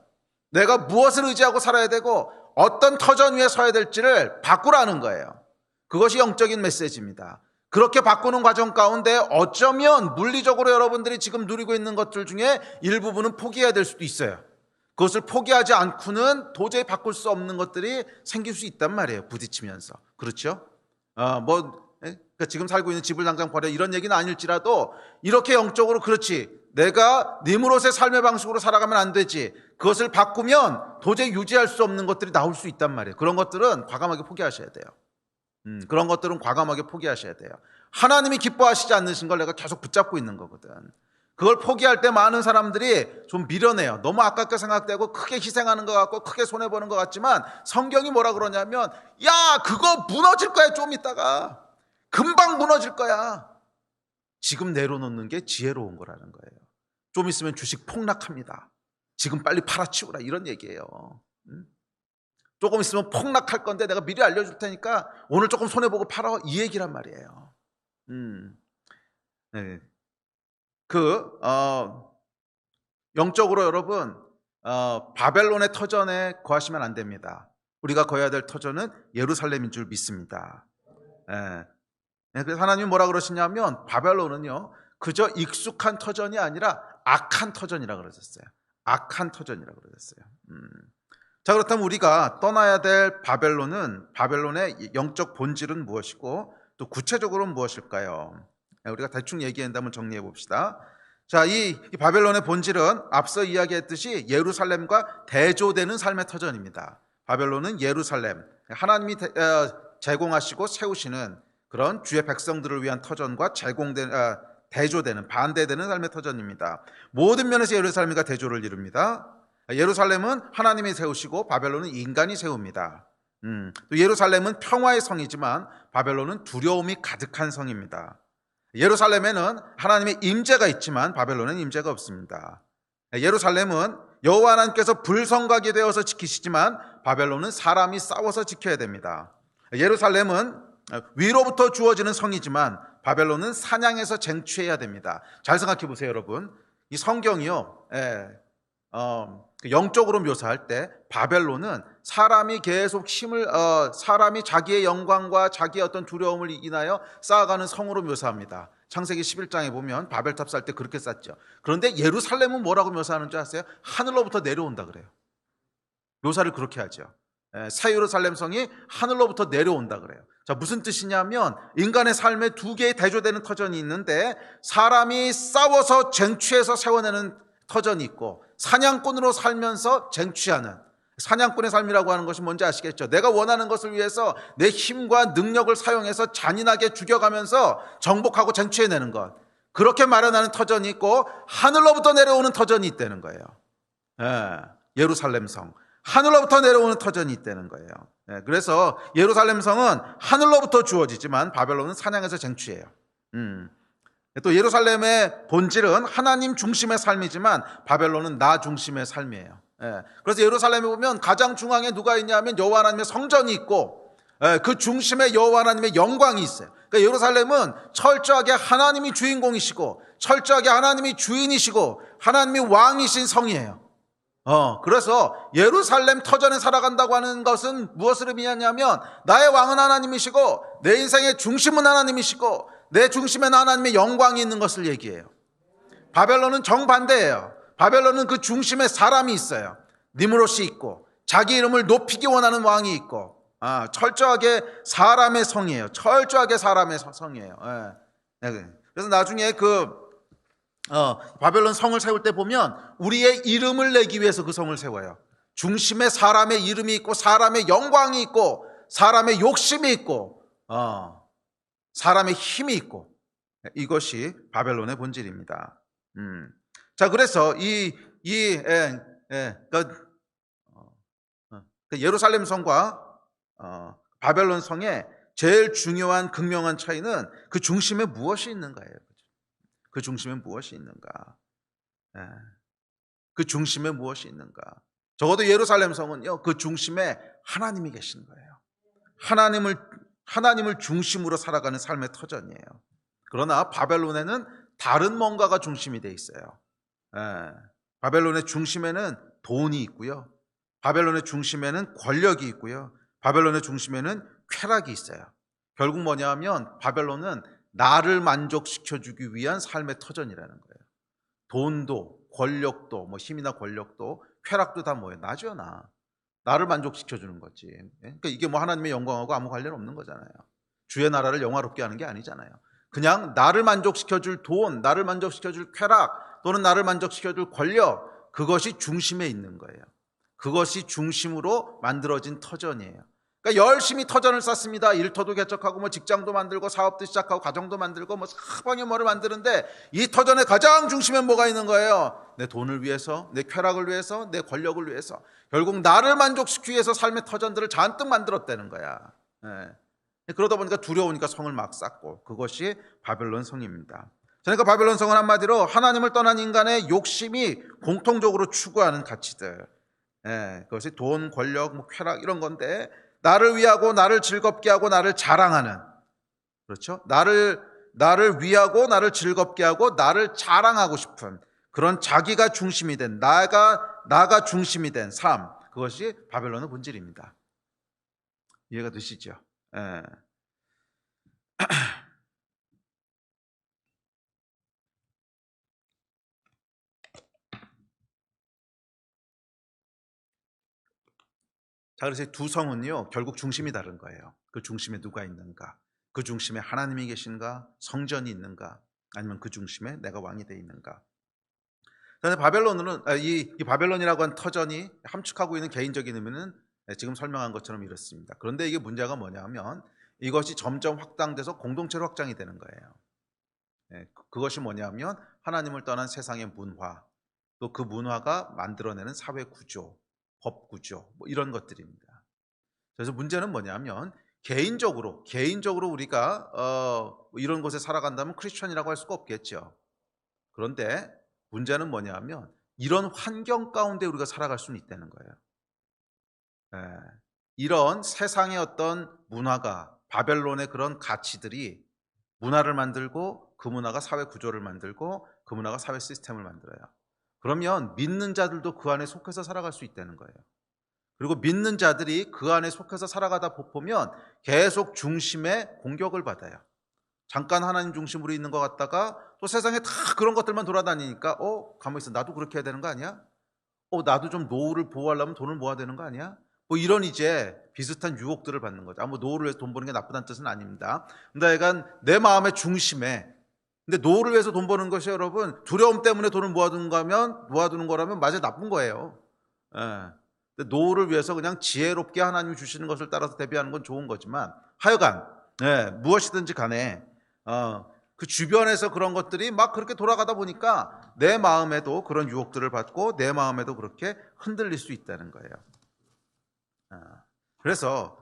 내가 무엇을 의지하고 살아야 되고 어떤 터전 위에 서야 될지를 바꾸라는 거예요. 그것이 영적인 메시지입니다. 그렇게 바꾸는 과정 가운데 어쩌면 물리적으로 여러분들이 지금 누리고 있는 것들 중에 일부분은 포기해야 될 수도 있어요. 그것을 포기하지 않고는 도저히 바꿀 수 없는 것들이 생길 수 있단 말이에요. 부딪히면서. 그렇죠? 그러니까 지금 살고 있는 집을 당장 버려 이런 얘기는 아닐지라도 이렇게 영적으로 그렇지. 내가 니무롯의 삶의 방식으로 살아가면 안 되지. 그것을 바꾸면 도저히 유지할 수 없는 것들이 나올 수 있단 말이에요. 그런 것들은 과감하게 포기하셔야 돼요. 그런 것들은 과감하게 포기하셔야 돼요. 하나님이 기뻐하시지 않으신 걸 내가 계속 붙잡고 있는 거거든. 그걸 포기할 때 많은 사람들이 좀 미련해요. 너무 아깝게 생각되고 크게 희생하는 것 같고 크게 손해보는 것 같지만 성경이 뭐라 그러냐면, 야, 그거 무너질 거야. 좀 있다가 금방 무너질 거야. 지금 내려놓는 게 지혜로운 거라는 거예요. 좀 있으면 주식 폭락합니다. 지금 빨리 팔아치우라, 이런 얘기예요. 조금 있으면 폭락할 건데 내가 미리 알려줄 테니까 오늘 조금 손해보고 팔아, 이 얘기란 말이에요. 네. 영적으로 여러분, 바벨론의 터전에 거하시면 안 됩니다. 우리가 거해야 될 터전은 예루살렘인 줄 믿습니다. 그래서 하나님이 뭐라 그러시냐면, 바벨론은요 그저 익숙한 터전이 아니라 악한 터전이라 그러셨어요. 악한 터전이라 그러셨어요. 자, 그렇다면 우리가 떠나야 될 바벨론의 영적 본질은 무엇이고 또 구체적으로는 무엇일까요? 우리가 대충 얘기한다면 정리해 봅시다. 자, 이 바벨론의 본질은 앞서 이야기했듯이 예루살렘과 대조되는 삶의 터전입니다. 바벨론은 예루살렘, 하나님이 제공하시고 세우시는 그런 주의 백성들을 위한 터전과 대조되는, 반대되는 삶의 터전입니다. 모든 면에서 예루살렘과 대조를 이룹니다. 예루살렘은 하나님이 세우시고 바벨론은 인간이 세웁니다. 또 예루살렘은 평화의 성이지만 바벨론은 두려움이 가득한 성입니다. 예루살렘에는 하나님의 임재가 있지만 바벨론은 임재가 없습니다. 예루살렘은 여호와 하나님께서 불성각이 되어서 지키시지만 바벨론은 사람이 싸워서 지켜야 됩니다. 예루살렘은 위로부터 주어지는 성이지만 바벨론은 사냥에서 쟁취해야 됩니다. 잘 생각해 보세요, 여러분. 이 성경이요, 영적으로 묘사할 때 바벨론은 사람이 계속 사람이 자기의 영광과 자기의 어떤 두려움을 인하여 쌓아가는 성으로 묘사합니다. 창세기 11장에 보면 바벨탑 쌓을 때 그렇게 쌓죠. 그런데 예루살렘은 뭐라고 묘사하는 줄 아세요? 하늘로부터 내려온다 그래요. 묘사를 그렇게 하죠. 새 예루살렘 성이 하늘로부터 내려온다 그래요. 자, 무슨 뜻이냐면 인간의 삶에 두 개의 대조되는 터전이 있는데, 사람이 싸워서 쟁취해서 세워내는 터전이 있고 사냥꾼으로 살면서 쟁취하는, 사냥꾼의 삶이라고 하는 것이 뭔지 아시겠죠? 내가 원하는 것을 위해서 내 힘과 능력을 사용해서 잔인하게 죽여가면서 정복하고 쟁취해내는 것, 그렇게 마련하는 터전이 있고 하늘로부터 내려오는 터전이 있다는 거예요. 예루살렘 성, 하늘로부터 내려오는 터전이 있다는 거예요. 그래서 예루살렘 성은 하늘로부터 주어지지만 바벨론은 사냥에서 쟁취해요. 또 예루살렘의 본질은 하나님 중심의 삶이지만 바벨론은 나 중심의 삶이에요. 그래서 예루살렘에 보면 가장 중앙에 누가 있냐면 여호와 하나님의 성전이 있고 그 중심에 여호와 하나님의 영광이 있어요. 그러니까 예루살렘은 철저하게 하나님이 주인공이시고 철저하게 하나님이 주인이시고 하나님이 왕이신 성이에요. 그래서 예루살렘 터전에 살아간다고 하는 것은 무엇을 의미하냐면 나의 왕은 하나님이시고 내 인생의 중심은 하나님이시고 내 중심에는 하나님의 영광이 있는 것을 얘기해요. 바벨론은 정반대예요. 바벨론은 그 중심에 사람이 있어요. 니므롯이 있고 자기 이름을 높이기 원하는 왕이 있고 철저하게 사람의 성이에요. 철저하게 사람의 성이에요. 그래서 나중에 바벨론 성을 세울 때 보면 우리의 이름을 내기 위해서 그 성을 세워요. 중심에 사람의 이름이 있고 사람의 영광이 있고 사람의 욕심이 있고 사람의 힘이 있고, 이것이 바벨론의 본질입니다. 자, 그래서 예루살렘 성과 바벨론 성의 제일 중요한 극명한 차이는 그 중심에 무엇이 있는가예요. 그 중심에 무엇이 있는가? 그 중심에 무엇이 있는가? 적어도 예루살렘 성은요, 그 중심에 하나님이 계신 거예요. 하나님을 중심으로 살아가는 삶의 터전이에요. 그러나 바벨론에는 다른 뭔가가 중심이 돼 있어요. 바벨론의 중심에는 돈이 있고요. 바벨론의 중심에는 권력이 있고요. 바벨론의 중심에는 쾌락이 있어요. 결국 뭐냐 하면 바벨론은 나를 만족시켜주기 위한 삶의 터전이라는 거예요. 돈도 권력도 힘이나 권력도 쾌락도 다 뭐예요? 나죠, 나. 나를 만족시켜주는 거지. 그러니까 이게 하나님의 영광하고 아무 관련 없는 거잖아요. 주의 나라를 영화롭게 하는 게 아니잖아요. 그냥 나를 만족시켜줄 돈, 나를 만족시켜줄 쾌락, 또는 나를 만족시켜줄 권력, 그것이 중심에 있는 거예요. 그것이 중심으로 만들어진 터전이에요. 그러니까 열심히 터전을 쌓습니다. 일터도 개척하고 뭐 직장도 만들고 사업도 시작하고 가정도 만들고 뭐 사방에 뭐를 만드는데 이 터전의 가장 중심에 뭐가 있는 거예요? 내 돈을 위해서, 내 쾌락을 위해서, 내 권력을 위해서, 결국 나를 만족시키기 위해서 삶의 터전들을 잔뜩 만들었다는 거야. 예. 그러다 보니까 두려우니까 성을 막 쌓고, 그것이 바벨론 성입니다. 그러니까 바벨론 성은 한마디로 하나님을 떠난 인간의 욕심이 공통적으로 추구하는 가치들, 그것이 돈, 권력, 뭐 쾌락 이런 건데, 나를 위하고 나를 즐겁게 하고 나를 자랑하는, 그렇죠? 나를 위하고 나를 즐겁게 하고 나를 자랑하고 싶은 그런 자기가 중심이 된, 나가 중심이 된 삶, 그것이 바벨론의 본질입니다. 이해가 되시죠? 예. 자, 그래서 두 성은요, 결국 중심이 다른 거예요. 그 중심에 누가 있는가? 그 중심에 하나님이 계신가? 성전이 있는가? 아니면 그 중심에 내가 왕이 돼 있는가? 그런데 바벨론은 이 바벨론이라고 한 터전이 함축하고 있는 개인적인 의미는 지금 설명한 것처럼 이렇습니다. 그런데 이게 문제가 뭐냐면 이것이 점점 확장돼서 공동체로 확장이 되는 거예요. 그것이 뭐냐면 하나님을 떠난 세상의 문화, 또 그 문화가 만들어내는 사회 구조, 법 구조, 뭐 이런 것들입니다. 그래서 문제는 뭐냐면 개인적으로 우리가 이런 곳에 살아간다면 크리스천이라고 할 수가 없겠죠. 그런데 문제는 뭐냐면 이런 환경 가운데 우리가 살아갈 수는 있다는 거예요. 이런 세상의 어떤 문화가, 바벨론의 그런 가치들이 문화를 만들고, 그 문화가 사회 구조를 만들고, 그 문화가 사회 시스템을 만들어요. 그러면 믿는 자들도 그 안에 속해서 살아갈 수 있다는 거예요. 그리고 믿는 자들이 그 안에 속해서 살아가다 보면 계속 중심에 공격을 받아요. 잠깐 하나님 중심으로 있는 것 같다가 또 세상에 다 그런 것들만 돌아다니니까 가만히 있어, 나도 그렇게 해야 되는 거 아니야? 나도 좀 노후를 보호하려면 돈을 모아야 되는 거 아니야? 뭐 이런 이제 비슷한 유혹들을 받는 거죠. 뭐 노후를 위해서 돈 버는 게 나쁘다는 뜻은 아닙니다. 근데 약간 내 마음의 중심에, 근데 노후를 위해서 돈 버는 것이 여러분 두려움 때문에 돈을 모아두는 거라면 맞아 나쁜 거예요. 근데 노후를 위해서 그냥 지혜롭게 하나님이 주시는 것을 따라서 대비하는 건 좋은 거지만, 하여간 무엇이든지 간에 그 주변에서 그런 것들이 막 그렇게 돌아가다 보니까 내 마음에도 그런 유혹들을 받고 내 마음에도 그렇게 흔들릴 수 있다는 거예요. 그래서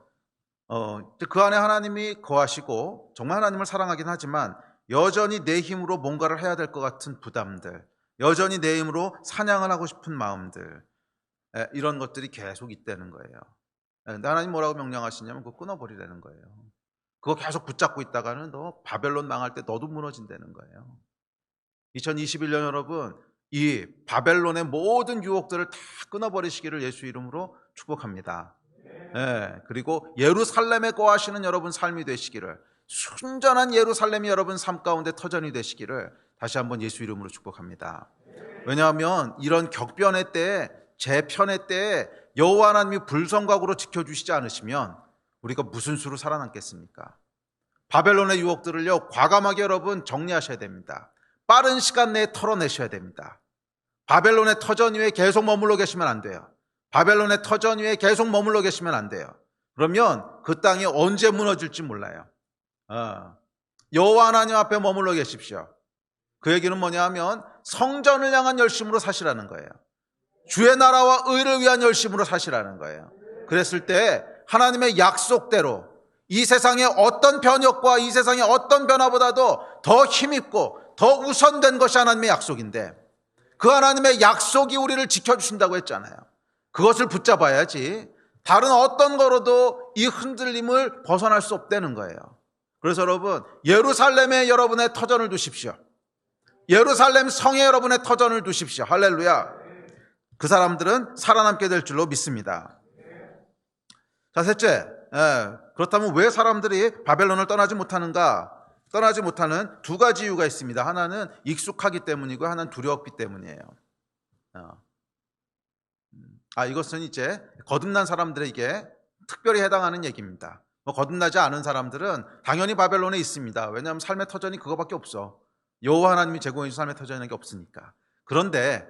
그 안에 하나님이 거하시고 정말 하나님을 사랑하긴 하지만 여전히 내 힘으로 뭔가를 해야 될 것 같은 부담들, 여전히 내 힘으로 사냥을 하고 싶은 마음들, 이런 것들이 계속 있다는 거예요. 근데 하나님 뭐라고 명령하시냐면 그거 끊어버리라는 거예요. 그거 계속 붙잡고 있다가는 너 바벨론 망할 때 너도 무너진다는 거예요. 2021년 여러분, 이 바벨론의 모든 유혹들을 다 끊어버리시기를 예수 이름으로 축복합니다. 그리고 예루살렘에 거하시는 여러분 삶이 되시기를, 순전한 예루살렘이 여러분 삶 가운데 터전이 되시기를 다시 한번 예수 이름으로 축복합니다. 왜냐하면 이런 격변의 때에, 재편의 때에 여호와 하나님이 불성각으로 지켜주시지 않으시면 우리가 무슨 수로 살아남겠습니까? 바벨론의 유혹들을요, 과감하게 여러분 정리하셔야 됩니다. 빠른 시간 내에 털어내셔야 됩니다. 바벨론의 터전 위에 계속 머물러 계시면 안 돼요. 바벨론의 터전 위에 계속 머물러 계시면 안 돼요. 그러면 그 땅이 언제 무너질지 몰라요. 여호와 하나님 앞에 머물러 계십시오. 그 얘기는 뭐냐 하면 성전을 향한 열심으로 사시라는 거예요. 주의 나라와 의를 위한 열심으로 사시라는 거예요. 그랬을 때 하나님의 약속대로 이 세상의 어떤 변혁과 이 세상의 어떤 변화보다도 더 힘있고 더 우선된 것이 하나님의 약속인데, 그 하나님의 약속이 우리를 지켜주신다고 했잖아요. 그것을 붙잡아야지 다른 어떤 거로도 이 흔들림을 벗어날 수 없다는 거예요. 그래서 여러분, 예루살렘에 여러분의 터전을 두십시오. 예루살렘 성에 여러분의 터전을 두십시오. 할렐루야. 그 사람들은 살아남게 될 줄로 믿습니다. 자, 셋째, 그렇다면 왜 사람들이 바벨론을 떠나지 못하는가? 떠나지 못하는 두 가지 이유가 있습니다. 하나는 익숙하기 때문이고 하나는 두려웠기 때문이에요. 이것은 이제 거듭난 사람들에게 특별히 해당하는 얘기입니다. 거듭나지 않은 사람들은 당연히 바벨론에 있습니다. 왜냐하면 삶의 터전이 그거밖에 없어. 여호와 하나님이 제공해 주신 삶의 터전이 없으니까. 그런데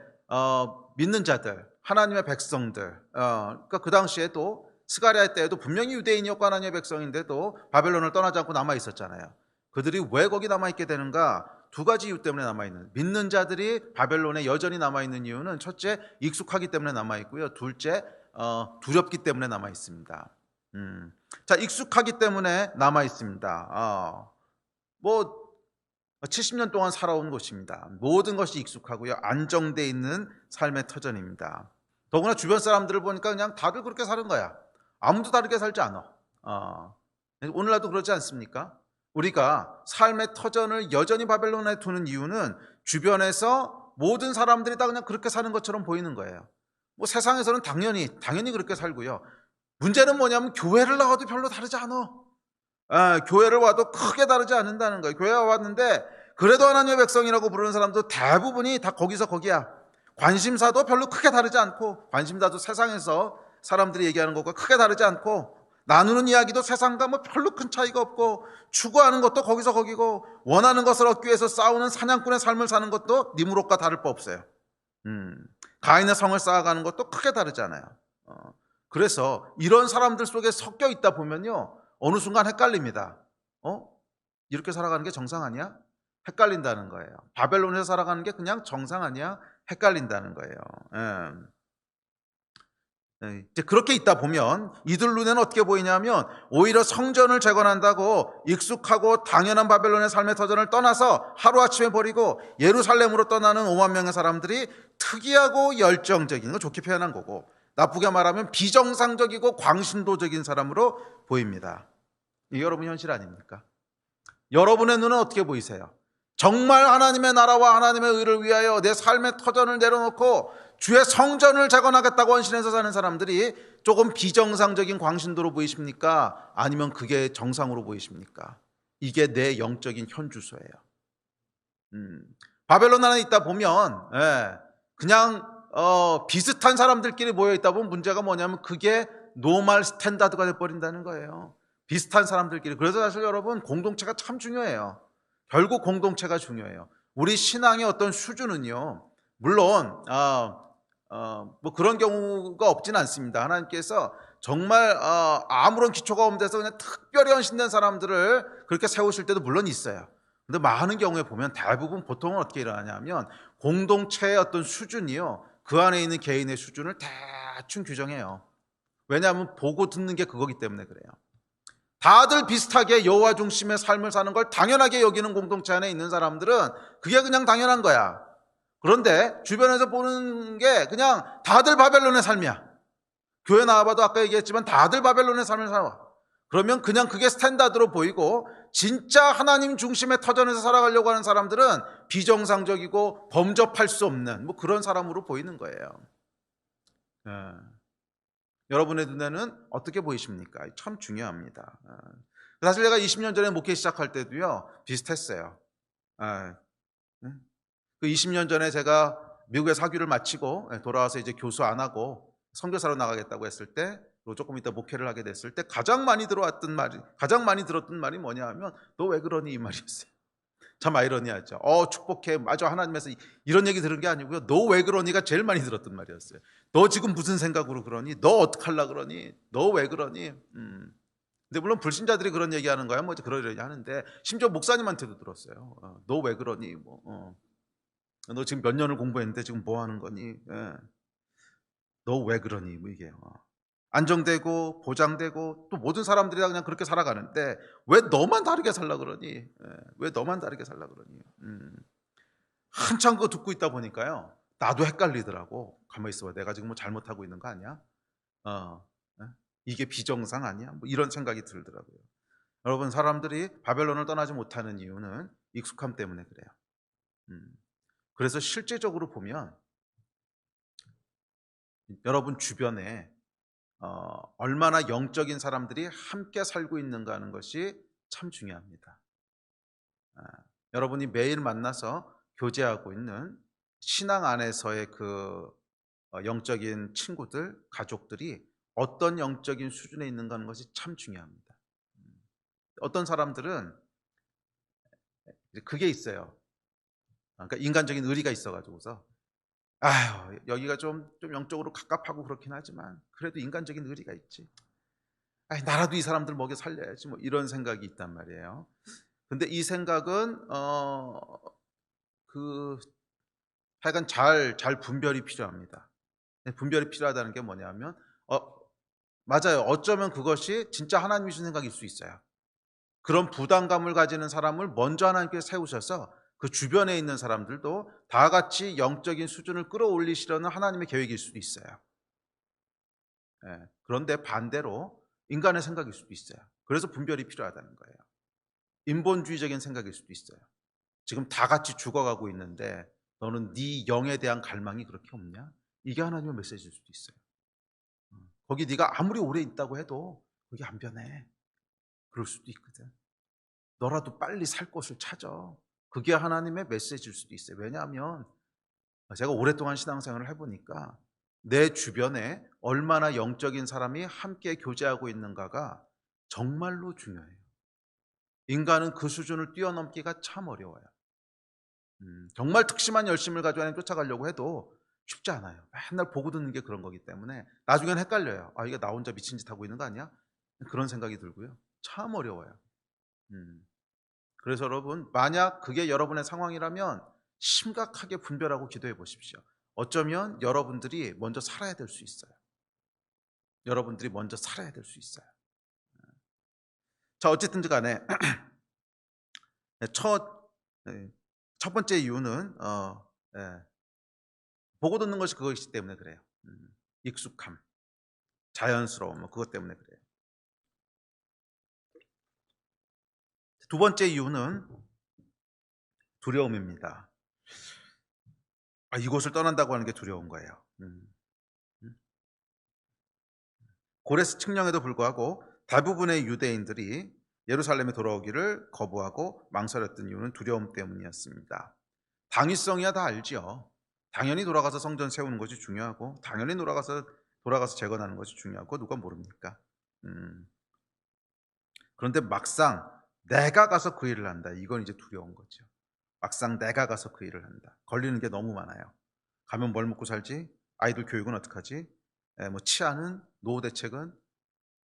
믿는 자들, 하나님의 백성들, 그러니까 그 당시에도 스가랴 때에도 분명히 유대인이었고 하나님의 백성인데도 바벨론을 떠나지 않고 남아 있었잖아요. 그들이 왜 거기 남아 있게 되는가? 두 가지 이유 때문에 남아 있는, 믿는 자들이 바벨론에 여전히 남아 있는 이유는 첫째, 익숙하기 때문에 남아 있고요. 둘째, 두렵기 때문에 남아 있습니다. 자, 익숙하기 때문에 남아 있습니다. 뭐 70년 동안 살아온 곳입니다. 모든 것이 익숙하고요, 안정돼 있는 삶의 터전입니다. 더구나 주변 사람들을 보니까 그냥 다들 그렇게 사는 거야. 아무도 다르게 살지 않아. 오늘날도 그렇지 않습니까? 우리가 삶의 터전을 여전히 바벨론에 두는 이유는 주변에서 모든 사람들이 다 그냥 그렇게 사는 것처럼 보이는 거예요. 뭐 세상에서는 당연히 그렇게 살고요. 문제는 뭐냐면 교회를 나와도 별로 다르지 않아. 교회를 와도 크게 다르지 않는다는 거예요. 교회에 왔는데 그래도 하나님의 백성이라고 부르는 사람도 대부분이 다 거기서 거기야. 관심사도 별로 크게 다르지 않고, 관심사도 세상에서 사람들이 얘기하는 것과 크게 다르지 않고, 나누는 이야기도 세상과 뭐 별로 큰 차이가 없고, 추구하는 것도 거기서 거기고, 원하는 것을 얻기 위해서 싸우는 사냥꾼의 삶을 사는 것도 니무롯과 다를 바 없어요. 가인의 성을 쌓아가는 것도 크게 다르지 않아요. 그래서 이런 사람들 속에 섞여 있다 보면요, 어느 순간 헷갈립니다. 이렇게 살아가는 게 정상 아니야? 헷갈린다는 거예요. 바벨론에서 살아가는 게 그냥 정상 아니야? 헷갈린다는 거예요. 이제 그렇게 있다 보면 이들 눈에는 어떻게 보이냐면, 오히려 성전을 재건한다고 익숙하고 당연한 바벨론의 삶의 터전을 떠나서 하루아침에 버리고 예루살렘으로 떠나는 5만 명의 사람들이 특이하고 열정적인 거, 좋게 표현한 거고, 나쁘게 말하면 비정상적이고 광신도적인 사람으로 보입니다. 이게 여러분 현실 아닙니까? 여러분의 눈은 어떻게 보이세요? 정말 하나님의 나라와 하나님의 의를 위하여 내 삶의 터전을 내려놓고 주의 성전을 재건하겠다고 헌신해서 사는 사람들이 조금 비정상적인 광신도로 보이십니까? 아니면 그게 정상으로 보이십니까? 이게 내 영적인 현주소예요. 바벨론 안에 있다 보면 그냥 비슷한 사람들끼리 모여 있다 보면 문제가 뭐냐면 그게 노멀 스탠다드가 돼버린다는 거예요. 비슷한 사람들끼리. 그래서 사실 여러분, 공동체가 참 중요해요. 결국 공동체가 중요해요. 우리 신앙의 어떤 수준은요, 물론 뭐 그런 경우가 없진 않습니다. 하나님께서 정말 아무런 기초가 없는 데서 그냥 특별히 헌신된 사람들을 그렇게 세우실 때도 물론 있어요. 근데 많은 경우에 보면 대부분 보통은 어떻게 일어나냐면, 공동체의 어떤 수준이요, 그 안에 있는 개인의 수준을 대충 규정해요. 왜냐하면 보고 듣는 게 그거기 때문에 그래요. 다들 비슷하게 여호와 중심의 삶을 사는 걸 당연하게 여기는 공동체 안에 있는 사람들은 그게 그냥 당연한 거야. 그런데 주변에서 보는 게 그냥 다들 바벨론의 삶이야. 교회 나와봐도 아까 얘기했지만 다들 바벨론의 삶을 살아. 그러면 그냥 그게 스탠다드로 보이고, 진짜 하나님 중심의 터전에서 살아가려고 하는 사람들은 비정상적이고 범접할 수 없는 뭐 그런 사람으로 보이는 거예요. 여러분의 눈에는 어떻게 보이십니까? 참 중요합니다. 사실 제가 20년 전에 목회 시작할 때도요, 비슷했어요. 그 20년 전에 제가 미국에 사교를 마치고 돌아와서 이제 교수 안 하고 선교사로 나가겠다고 했을 때, 그리고 조금 이따 목회를 하게 됐을 때 가장 많이 들었던 말이 뭐냐 하면, 너 왜 그러니? 이 말이었어요. 참 아이러니하죠. 축복해. 맞아. 하나님에서 이런 얘기 들은 게 아니고요, 너 왜 그러니가 제일 많이 들었던 말이었어요. 너 지금 무슨 생각으로 그러니? 너 어떡하려 그러니? 너 왜 그러니? 근데 물론 불신자들이 그런 얘기하는 거야 뭐 그러려니 하는데, 심지어 목사님한테도 들었어요. 너 왜 그러니? 너 지금 몇 년을 공부했는데 지금 뭐 하는 거니? 너 왜 그러니? 뭐 이게 안정되고 보장되고 또 모든 사람들이 다 그냥 그렇게 살아가는데 왜 너만 다르게 살라 그러니? 왜 너만 다르게 살라 그러니? 한참 그거 듣고 있다 보니까요, 나도 헷갈리더라고. 가만히 있어봐, 내가 지금 뭐 잘못하고 있는 거 아니야? 이게 비정상 아니야? 뭐 이런 생각이 들더라고요. 여러분, 사람들이 바벨론을 떠나지 못하는 이유는 익숙함 때문에 그래요. 그래서 실제적으로 보면 여러분 주변에 얼마나 영적인 사람들이 함께 살고 있는가 하는 것이 참 중요합니다. 여러분이 매일 만나서 교제하고 있는 신앙 안에서의 그 영적인 친구들, 가족들이 어떤 영적인 수준에 있는가 하는 것이 참 중요합니다. 어떤 사람들은 그게 있어요. 그러니까 인간적인 의리가 있어가지고서, 여기가 좀 영적으로 갑갑하고 그렇긴 하지만 그래도 인간적인 의리가 있지. 아이, 나라도 이 사람들 먹여 살려야지 뭐 이런 생각이 있단 말이에요. 근데 이 생각은 그 하여간 잘 분별이 필요합니다. 분별이 필요하다는 게 뭐냐면 맞아요. 어쩌면 그것이 진짜 하나님이 주신 생각일 수 있어요. 그런 부담감을 가지는 사람을 먼저 하나님께서 세우셔서 그 주변에 있는 사람들도 다 같이 영적인 수준을 끌어올리시려는 하나님의 계획일 수도 있어요. 그런데 반대로 인간의 생각일 수도 있어요. 그래서 분별이 필요하다는 거예요. 인본주의적인 생각일 수도 있어요. 지금 다 같이 죽어가고 있는데 너는 네 영에 대한 갈망이 그렇게 없냐? 이게 하나님의 메시지일 수도 있어요. 거기 네가 아무리 오래 있다고 해도 거기 안 변해. 그럴 수도 있거든. 너라도 빨리 살 곳을 찾아. 그게 하나님의 메시지일 수도 있어요. 왜냐하면 제가 오랫동안 신앙생활을 해보니까 내 주변에 얼마나 영적인 사람이 함께 교제하고 있는가가 정말로 중요해요. 인간은 그 수준을 뛰어넘기가 참 어려워요. 정말 특심한 열심을 가지고 하나님 쫓아가려고 해도 쉽지 않아요. 맨날 보고 듣는 게 그런 거기 때문에 나중엔 헷갈려요. 이게 나 혼자 미친 짓 하고 있는 거 아니야? 그런 생각이 들고요. 참 어려워요. 그래서 여러분, 만약 그게 여러분의 상황이라면 심각하게 분별하고 기도해 보십시오. 어쩌면 여러분들이 먼저 살아야 될 수 있어요. 여러분들이 먼저 살아야 될 수 있어요. 자, 어쨌든 간에 첫 번째 이유는 보고 듣는 것이 그것이기 때문에 그래요. 익숙함, 자연스러움, 그것 때문에 그래요. 두 번째 이유는 두려움입니다. 이곳을 떠난다고 하는 게 두려운 거예요. 고레스 칙령에도 불구하고 대부분의 유대인들이 예루살렘에 돌아오기를 거부하고 망설였던 이유는 두려움 때문이었습니다. 당위성이야 다 알지요. 당연히 돌아가서 성전 세우는 것이 중요하고 당연히 돌아가서 재건하는 것이 중요하고 누가 모릅니까? 그런데 막상 내가 가서 그 일을 한다. 이건 이제 두려운 거죠. 막상 내가 가서 그 일을 한다. 걸리는 게 너무 많아요. 가면 뭘 먹고 살지? 아이들 교육은 어떡하지? 뭐 치아는, 노후 대책은,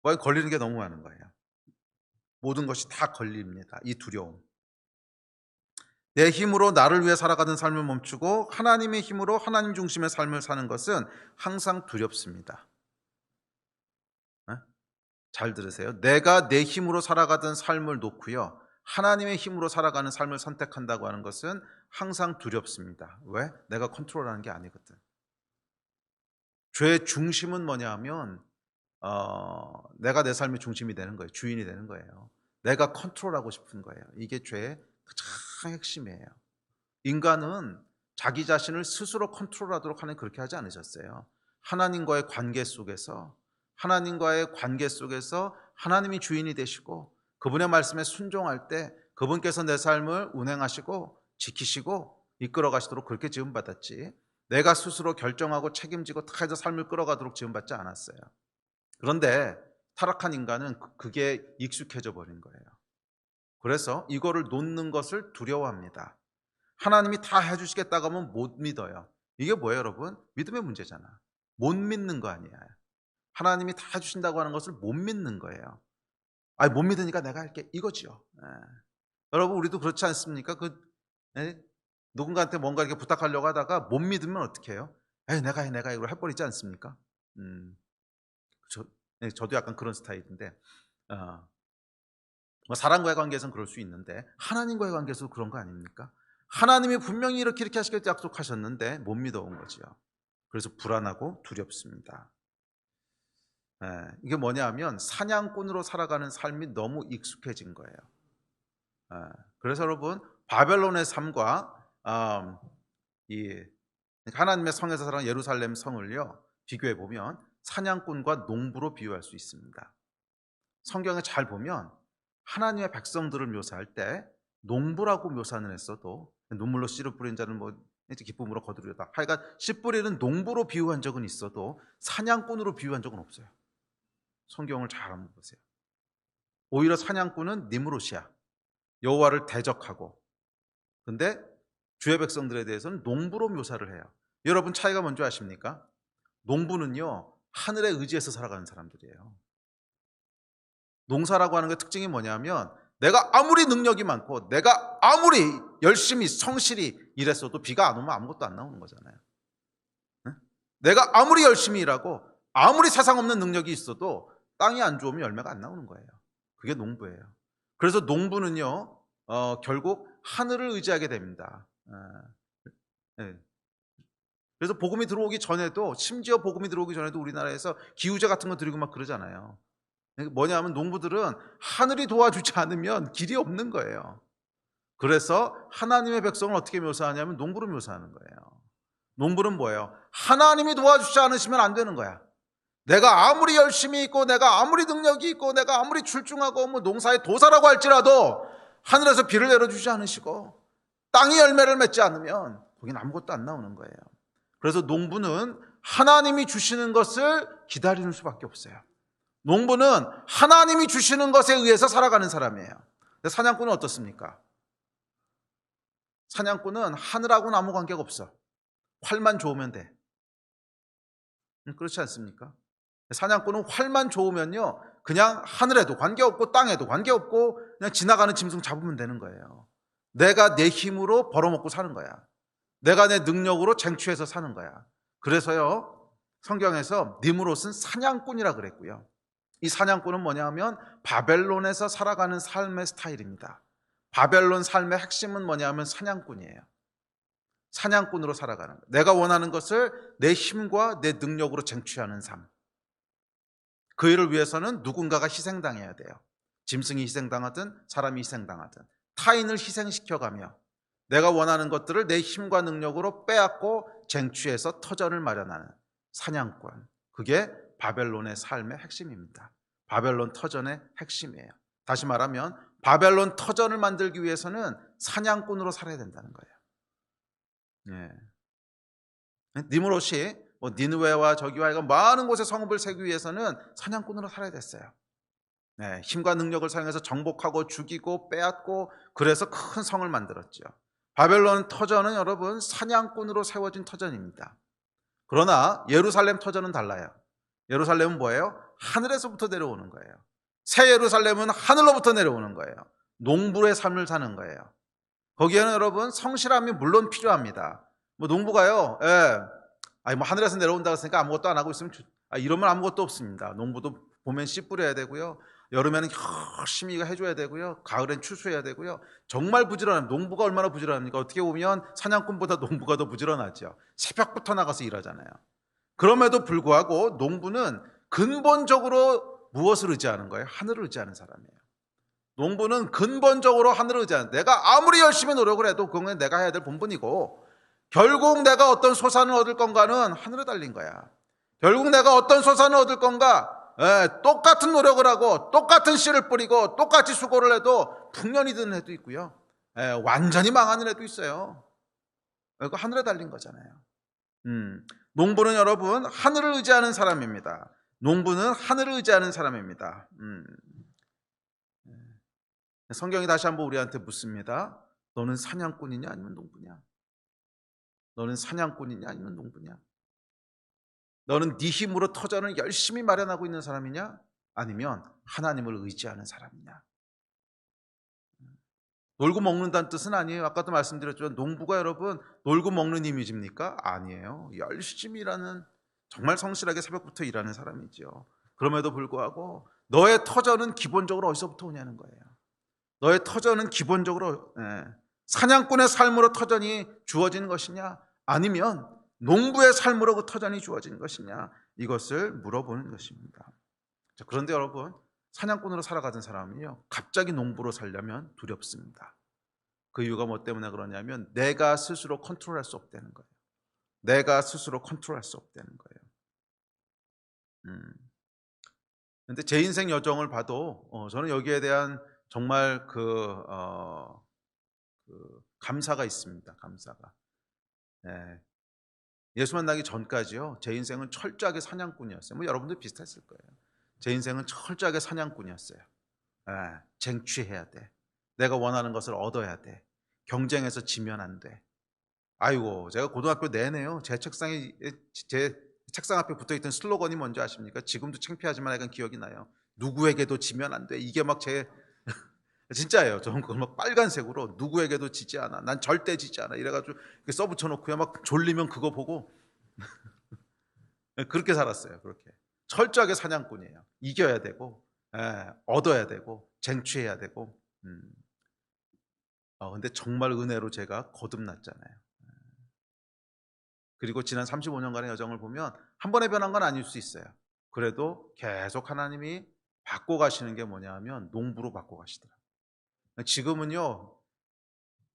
걸리는 게 너무 많은 거예요. 모든 것이 다 걸립니다. 이 두려움. 내 힘으로 나를 위해 살아가는 삶을 멈추고 하나님의 힘으로 하나님 중심의 삶을 사는 것은 항상 두렵습니다. 잘 들으세요. 내가 내 힘으로 살아가던 삶을 놓고요, 하나님의 힘으로 살아가는 삶을 선택한다고 하는 것은 항상 두렵습니다. 왜? 내가 컨트롤하는 게 아니거든. 죄의 중심은 뭐냐 하면 내가 내 삶의 중심이 되는 거예요. 주인이 되는 거예요. 내가 컨트롤하고 싶은 거예요. 이게 죄의 가장 핵심이에요. 인간은 자기 자신을 스스로 컨트롤하도록 하는, 그렇게 하지 않으셨어요. 하나님과의 관계 속에서 하나님이 주인이 되시고 그분의 말씀에 순종할 때 그분께서 내 삶을 운행하시고 지키시고 이끌어 가시도록 그렇게 지음받았지, 내가 스스로 결정하고 책임지고 다 해서 삶을 끌어가도록 지음받지 않았어요. 그런데 타락한 인간은 그게 익숙해져 버린 거예요. 그래서 이거를 놓는 것을 두려워합니다. 하나님이 다 해주시겠다고 하면 못 믿어요. 이게 뭐예요, 여러분? 믿음의 문제잖아. 못 믿는 거 아니야. 하나님이 다 해주신다고 하는 것을 못 믿는 거예요. 못 믿으니까 내가 할게, 이거지요. 여러분, 우리도 그렇지 않습니까? 누군가한테 뭔가 이렇게 부탁하려고 하다가 못 믿으면 어떻게 해요? 내가 해, 이걸 해버리지 않습니까? 저도 약간 그런 스타일인데, 뭐 사람과의 관계에서는 그럴 수 있는데 하나님과의 관계에서도 그런 거 아닙니까? 하나님이 분명히 이렇게 하시겠다 약속하셨는데 못 믿어온 거죠. 그래서 불안하고 두렵습니다. 이게 뭐냐 하면 사냥꾼으로 살아가는 삶이 너무 익숙해진 거예요. 그래서 여러분, 바벨론의 삶과 이 하나님의 성에서 살아가는 예루살렘 성을요 비교해 보면 사냥꾼과 농부로 비유할 수 있습니다. 성경에 잘 보면 하나님의 백성들을 묘사할 때 농부라고 묘사는 했어도 눈물로 씨를 뿌린 자는 뭐 기쁨으로 거두리로다. 하여간 씨 뿌리는 농부로 비유한 적은 있어도 사냥꾼으로 비유한 적은 없어요. 성경을 잘 한번 보세요. 오히려 사냥꾼은 니므롯이야. 여호와를 대적하고. 근데 주의 백성들에 대해서는 농부로 묘사를 해요. 여러분, 차이가 뭔지 아십니까? 농부는요 하늘에 의지해서 살아가는 사람들이에요. 농사라고 하는 게 특징이 뭐냐면 내가 아무리 능력이 많고 내가 아무리 열심히 성실히 일했어도 비가 안 오면 아무것도 안 나오는 거잖아요. 응? 내가 아무리 열심히 일하고 아무리 세상 없는 능력이 있어도 땅이 안 좋으면 열매가 안 나오는 거예요. 그게 농부예요. 그래서 농부는요 결국 하늘을 의지하게 됩니다. 네. 그래서 복음이 들어오기 전에도, 심지어 복음이 들어오기 전에도 우리나라에서 기후제 같은 거 드리고 막 그러잖아요. 뭐냐면 농부들은 하늘이 도와주지 않으면 길이 없는 거예요. 그래서 하나님의 백성을 어떻게 묘사하냐면 농부로 묘사하는 거예요. 농부는 뭐예요? 하나님이 도와주지 않으시면 안 되는 거야. 내가 아무리 열심히 있고 내가 아무리 능력이 있고 내가 아무리 출중하고 뭐 농사의 도사라고 할지라도 하늘에서 비를 내려주지 않으시고 땅이 열매를 맺지 않으면 거긴 아무것도 안 나오는 거예요. 그래서 농부는 하나님이 주시는 것을 기다리는 수밖에 없어요. 농부는 하나님이 주시는 것에 의해서 살아가는 사람이에요. 근데 사냥꾼은 어떻습니까? 사냥꾼은 하늘하고는 아무 관계가 없어. 활만 좋으면 돼. 그렇지 않습니까? 사냥꾼은 활만 좋으면요 그냥 하늘에도 관계없고 땅에도 관계없고 그냥 지나가는 짐승 잡으면 되는 거예요. 내가 내 힘으로 벌어먹고 사는 거야. 내가 내 능력으로 쟁취해서 사는 거야. 그래서요 성경에서 니므롯은 사냥꾼이라 그랬고요. 이 사냥꾼은 뭐냐면 바벨론에서 살아가는 삶의 스타일입니다. 바벨론 삶의 핵심은 뭐냐면 사냥꾼이에요. 사냥꾼으로 살아가는 거예요. 내가 원하는 것을 내 힘과 내 능력으로 쟁취하는 삶. 그 일을 위해서는 누군가가 희생당해야 돼요. 짐승이 희생당하든 사람이 희생당하든 타인을 희생시켜가며 내가 원하는 것들을 내 힘과 능력으로 빼앗고 쟁취해서 터전을 마련하는 사냥꾼. 그게 바벨론의 삶의 핵심입니다. 바벨론 터전의 핵심이에요. 다시 말하면 바벨론 터전을 만들기 위해서는 사냥꾼으로 살아야 된다는 거예요. 니므롯이 니느웨와 저기와 이거 많은 곳에 성읍을 세우기 위해서는 사냥꾼으로 살아야 됐어요. 힘과 능력을 사용해서 정복하고 죽이고 빼앗고 그래서 큰 성을 만들었죠. 바벨론 터전은 여러분 사냥꾼으로 세워진 터전입니다. 그러나 예루살렘 터전은 달라요. 예루살렘은 뭐예요? 하늘에서부터 내려오는 거예요. 새 예루살렘은 하늘로부터 내려오는 거예요. 농부의 삶을 사는 거예요. 거기에는 여러분 성실함이 물론 필요합니다. 농부가요 하늘에서 내려온다고 했으니까 아무것도 안 하고 있으면 이러면 아무것도 없습니다. 농부도 봄엔 씨 뿌려야 되고요, 여름에는 열심히 해줘야 되고요, 가을엔 추수해야 되고요. 정말 부지런합니다. 농부가 얼마나 부지런합니까? 어떻게 보면 사냥꾼보다 농부가 더 부지런하죠. 새벽부터 나가서 일하잖아요. 그럼에도 불구하고 농부는 근본적으로 무엇을 의지하는 거예요? 하늘을 의지하는 사람이에요. 농부는 근본적으로 하늘을 의지하는, 내가 아무리 열심히 노력을 해도 그건 내가 해야 될 본분이고 결국 내가 어떤 소산을 얻을 건가는 하늘에 달린 거야. 결국 내가 어떤 소산을 얻을 건가, 똑같은 노력을 하고 똑같은 씨를 뿌리고 똑같이 수고를 해도 풍년이 드는 해도 있고요, 완전히 망하는 해도 있어요. 그거 하늘에 달린 거잖아요. 농부는 여러분 하늘을 의지하는 사람입니다. 농부는 하늘을 의지하는 사람입니다. 성경이 다시 한번 우리한테 묻습니다. 너는 사냥꾼이냐 아니면 농부냐? 너는 사냥꾼이냐 아니면 농부냐? 너는 네 힘으로 터전을 열심히 마련하고 있는 사람이냐 아니면 하나님을 의지하는 사람이냐? 놀고 먹는다는 뜻은 아니에요. 아까도 말씀드렸지만 농부가 여러분 놀고 먹는 이미지입니까? 아니에요. 열심히 일하는, 정말 성실하게 새벽부터 일하는 사람이죠. 그럼에도 불구하고 너의 터전은 기본적으로 어디서부터 오냐는 거예요. 너의 터전은 기본적으로 사냥꾼의 삶으로 터전이 주어지는 것이냐 아니면 농부의 삶으로 그 터전이 주어지는 것이냐, 이것을 물어보는 것입니다. 그런데 여러분 사냥꾼으로 살아가던 사람은요 갑자기 농부로 살려면 두렵습니다. 그 이유가 뭐 때문에 그러냐면 내가 스스로 컨트롤할 수 없다는 거예요. 내가 스스로 컨트롤할 수 없다는 거예요. 근데 제 인생 여정을 봐도 저는 여기에 대한 정말 그 감사가 있습니다. 감사가. 예수 만나기 전까지요 제 인생은 철저하게 사냥꾼이었어요. 여러분도 비슷했을 거예요. 제 인생은 철저하게 사냥꾼이었어요. 쟁취해야 돼. 내가 원하는 것을 얻어야 돼. 경쟁에서 지면 안 돼. 아이고, 제가 고등학교 내내요 제 책상 앞에 붙어있던 슬로건이 뭔지 아십니까? 지금도 창피하지만 약간 기억이 나요. 누구에게도 지면 안 돼. 이게 막 제 진짜예요. 저는 그걸 막 빨간색으로 누구에게도 지지 않아. 난 절대 지지 않아. 이래가지고 써붙여 놓고요. 막 졸리면 그거 보고 그렇게 살았어요. 그렇게 철저하게 사냥꾼이에요. 이겨야 되고, 얻어야 되고, 쟁취해야 되고. 근데 정말 은혜로 제가 거듭났잖아요. 그리고 지난 35년간의 여정을 보면 한 번에 변한 건 아닐 수 있어요. 그래도 계속 하나님이 바꿔가시는 게 뭐냐 하면 농부로 바꿔가시더라고요. 지금은요,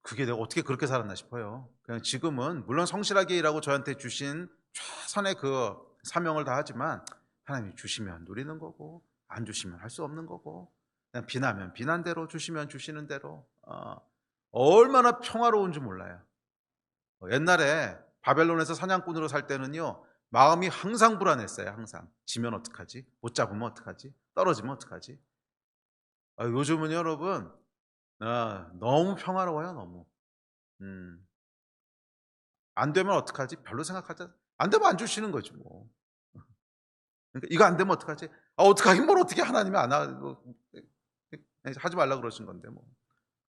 그게 내가 어떻게 그렇게 살았나 싶어요. 그냥 지금은 물론 성실하게 일하고 저한테 주신 최선의 그 사명을 다하지만 하나님이 주시면 누리는 거고 안 주시면 할 수 없는 거고, 그냥 비나면 비난대로, 주시면 주시는 대로. 얼마나 평화로운지 몰라요. 옛날에 바벨론에서 사냥꾼으로 살 때는요, 마음이 항상 불안했어요. 항상 지면 어떡하지? 못 잡으면 어떡하지? 떨어지면 어떡하지? 요즘은 여러분 너무 평화로워요. 너무. 안 되면 어떡하지? 별로 생각하자. 안 되면 안 주시는 거지 뭐. 그러니까 이거 안 되면 어떡하지? 어떡하긴 뭘 어떻게, 하나님이 안 하고 하지 말라 그러신 건데 뭐.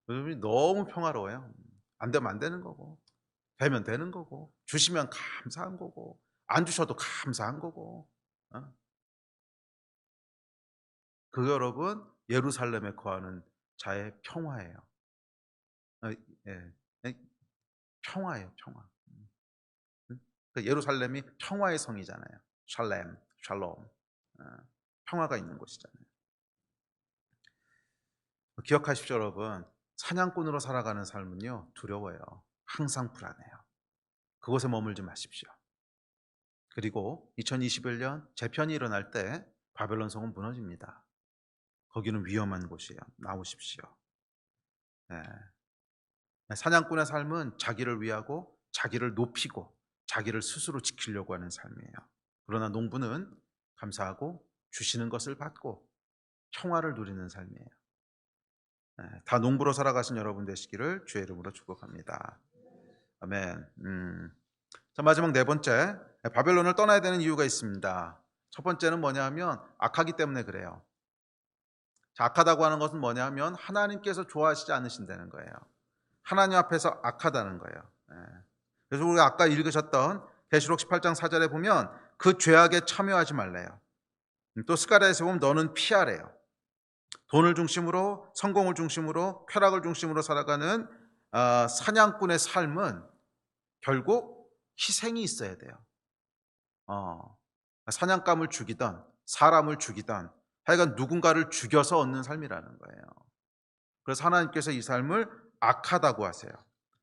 요즘이 너무 평화로워요. 안 되면 안 되는 거고, 되면 되는 거고, 주시면 감사한 거고, 안 주셔도 감사한 거고. 그 여러분 예루살렘에 거하는 자의 평화예요. 예. 예. 평화예요, 평화. 예루살렘이 평화의 성이잖아요. 샬렘, 샬롬. 평화가 있는 곳이잖아요. 기억하십시오, 여러분. 사냥꾼으로 살아가는 삶은요, 두려워요. 항상 불안해요. 그곳에 머물지 마십시오. 그리고 2021년 재편이 일어날 때 바벨론 성은 무너집니다. 거기는 위험한 곳이에요. 나오십시오. 네. 사냥꾼의 삶은 자기를 위하고 자기를 높이고 자기를 스스로 지키려고 하는 삶이에요. 그러나 농부는 감사하고 주시는 것을 받고 평화를 누리는 삶이에요. 다 농부로 살아가신 여러분 되시기를 주의 이름으로 축복합니다. 아멘. 자, 마지막 네 번째, 바벨론을 떠나야 되는 이유가 있습니다. 첫 번째는 뭐냐 하면 악하기 때문에 그래요. 자, 악하다고 하는 것은 뭐냐 하면 하나님께서 좋아하시지 않으신다는 거예요. 하나님 앞에서 악하다는 거예요. 그래서 우리가 아까 읽으셨던 계시록 18장 4절에 보면 그 죄악에 참여하지 말래요. 또 스가랴에서 보면 너는 피하래요. 돈을 중심으로, 성공을 중심으로, 쾌락을 중심으로 살아가는 사냥꾼의 삶은 결국 희생이 있어야 돼요. 사냥감을 죽이던 사람을 죽이던 하여간 누군가를 죽여서 얻는 삶이라는 거예요. 그래서 하나님께서 이 삶을 악하다고 하세요.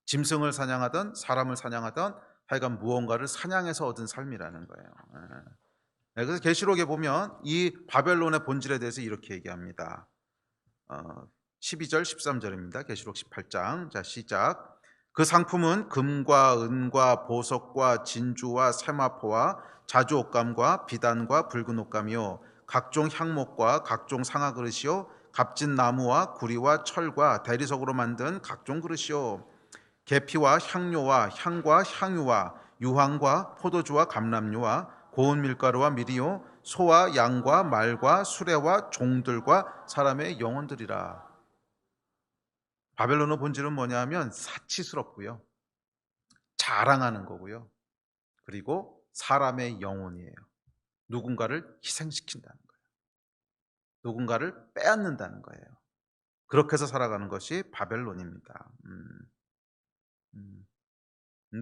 짐승을 사냥하던 사람을 사냥하던 하여간 무언가를 사냥해서 얻은 삶이라는 거예요. 그래서 계시록에 보면 이 바벨론의 본질에 대해서 이렇게 얘기합니다. 12절 13절입니다. 계시록 18장. 자, 시작. 그 상품은 금과 은과 보석과 진주와 세마포와 자주 옷감과 비단과 붉은 옷감이요 각종 향목과 각종 상아 그릇이요 값진 나무와 구리와 철과 대리석으로 만든 각종 그릇이요 계피와 향료와 향과 향유와 유황과 포도주와 감람류와 고운 밀가루와 미리요 소와 양과 말과 수레와 종들과 사람의 영혼들이라. 바벨론의 본질은 뭐냐 하면 사치스럽고요, 자랑하는 거고요, 그리고 사람의 영혼이에요. 누군가를 희생시킨다는 거예요. 누군가를 빼앗는다는 거예요. 그렇게 해서 살아가는 것이 바벨론입니다.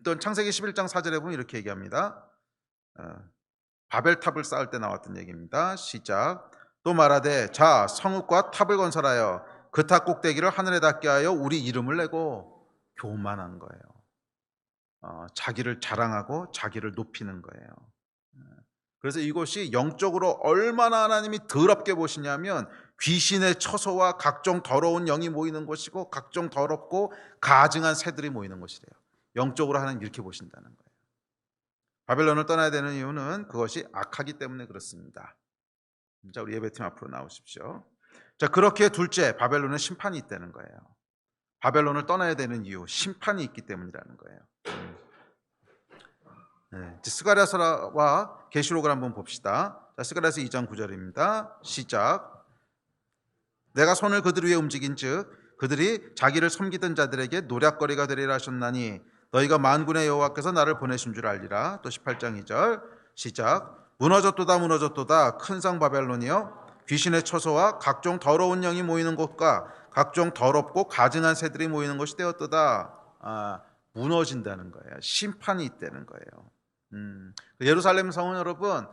또 창세기 11장 4절에 보면 이렇게 얘기합니다. 바벨탑을 쌓을 때 나왔던 얘기입니다. 시작. 또 말하되 자 성읍과 탑을 건설하여 그 탑 꼭대기를 하늘에 닿게 하여 우리 이름을 내고. 교만한 거예요. 자기를 자랑하고 자기를 높이는 거예요. 그래서 이것이 영적으로 얼마나 하나님이 더럽게 보시냐면 귀신의 처소와 각종 더러운 영이 모이는 곳이고 각종 더럽고 가증한 새들이 모이는 곳이래요. 영적으로 하나님 이렇게 보신다는 거예요. 바벨론을 떠나야 되는 이유는 그것이 악하기 때문에 그렇습니다. 자, 우리 예배팀 앞으로 나오십시오. 자, 그렇게 둘째, 바벨론은 심판이 있다는 거예요. 바벨론을 떠나야 되는 이유, 심판이 있기 때문이라는 거예요. 스가랴서와 계시록을 한번 봅시다. 자, 스가랴서 2장 9절입니다. 시작. 내가 손을 그들 위에 움직인즉 그들이 자기를 섬기던 자들에게 노략거리가 되리라 하셨나니 너희가 만군의 여호와께서 나를 보내신 줄 알리라. 또 18장 2절 시작. 무너졌도다 무너졌도다 큰 성 바벨론이여, 귀신의 처소와 각종 더러운 영이 모이는 곳과 각종 더럽고 가증한 새들이 모이는 곳이 되었도다. 무너진다는 거예요. 심판이 있다는 거예요. 예루살렘 성은 여러분,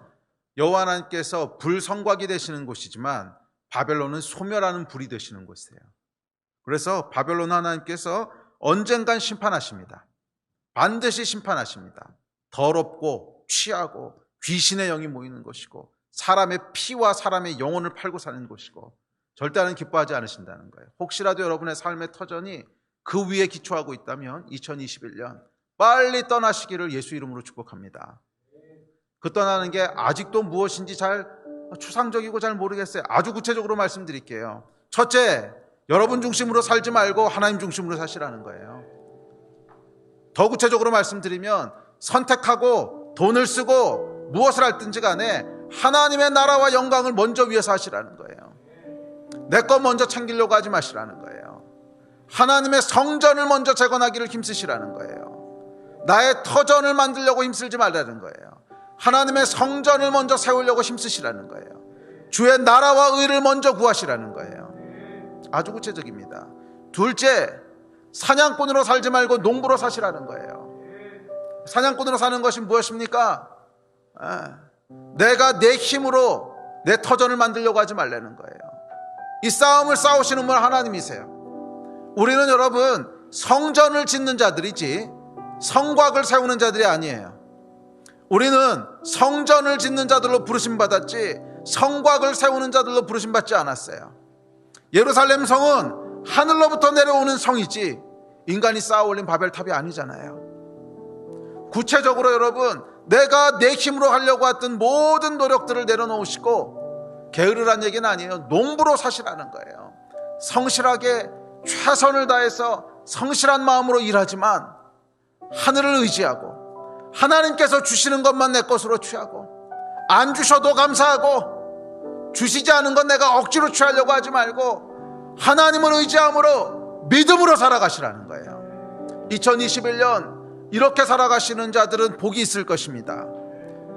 여호와 하나님께서 불성곽이 되시는 곳이지만 바벨론은 소멸하는 불이 되시는 곳이에요. 그래서 바벨론 하나님께서 언젠간 심판하십니다. 반드시 심판하십니다. 더럽고 취하고 귀신의 영이 모이는 곳이고 사람의 피와 사람의 영혼을 팔고 사는 곳이고 절대 하나님 기뻐하지 않으신다는 거예요. 혹시라도 여러분의 삶의 터전이 그 위에 기초하고 있다면 2021년 빨리 떠나시기를 예수 이름으로 축복합니다. 그 떠나는 게 아직도 무엇인지 잘 추상적이고 잘 모르겠어요. 아주 구체적으로 말씀드릴게요. 첫째, 여러분 중심으로 살지 말고 하나님 중심으로 사시라는 거예요. 더 구체적으로 말씀드리면 선택하고 돈을 쓰고 무엇을 할든지 간에 하나님의 나라와 영광을 먼저 위해서 하시라는 거예요. 내 것 먼저 챙기려고 하지 마시라는 거예요. 하나님의 성전을 먼저 재건하기를 힘쓰시라는 거예요. 나의 터전을 만들려고 힘쓰지 말라는 거예요. 하나님의 성전을 먼저 세우려고 힘쓰시라는 거예요. 주의 나라와 의를 먼저 구하시라는 거예요. 아주 구체적입니다. 둘째, 사냥꾼으로 살지 말고 농부로 사시라는 거예요. 사냥꾼으로 사는 것이 무엇입니까? 내가 내 힘으로 내 터전을 만들려고 하지 말라는 거예요. 이 싸움을 싸우시는 분 하나님이세요. 우리는 여러분 성전을 짓는 자들이지 성곽을 세우는 자들이 아니에요. 우리는 성전을 짓는 자들로 부르심 받았지 성곽을 세우는 자들로 부르심 받지 않았어요. 예루살렘 성은 하늘로부터 내려오는 성이지 인간이 쌓아 올린 바벨탑이 아니잖아요. 구체적으로 여러분, 내가 내 힘으로 하려고 했던 모든 노력들을 내려놓으시고 게으르란 얘기는 아니에요. 농부로 사시라는 거예요. 성실하게 최선을 다해서 성실한 마음으로 일하지만 하늘을 의지하고 하나님께서 주시는 것만 내 것으로 취하고 안 주셔도 감사하고 주시지 않은 건 내가 억지로 취하려고 하지 말고 하나님을 의지함으로 믿음으로 살아가시라는 거예요. 2021년 이렇게 살아가시는 자들은 복이 있을 것입니다.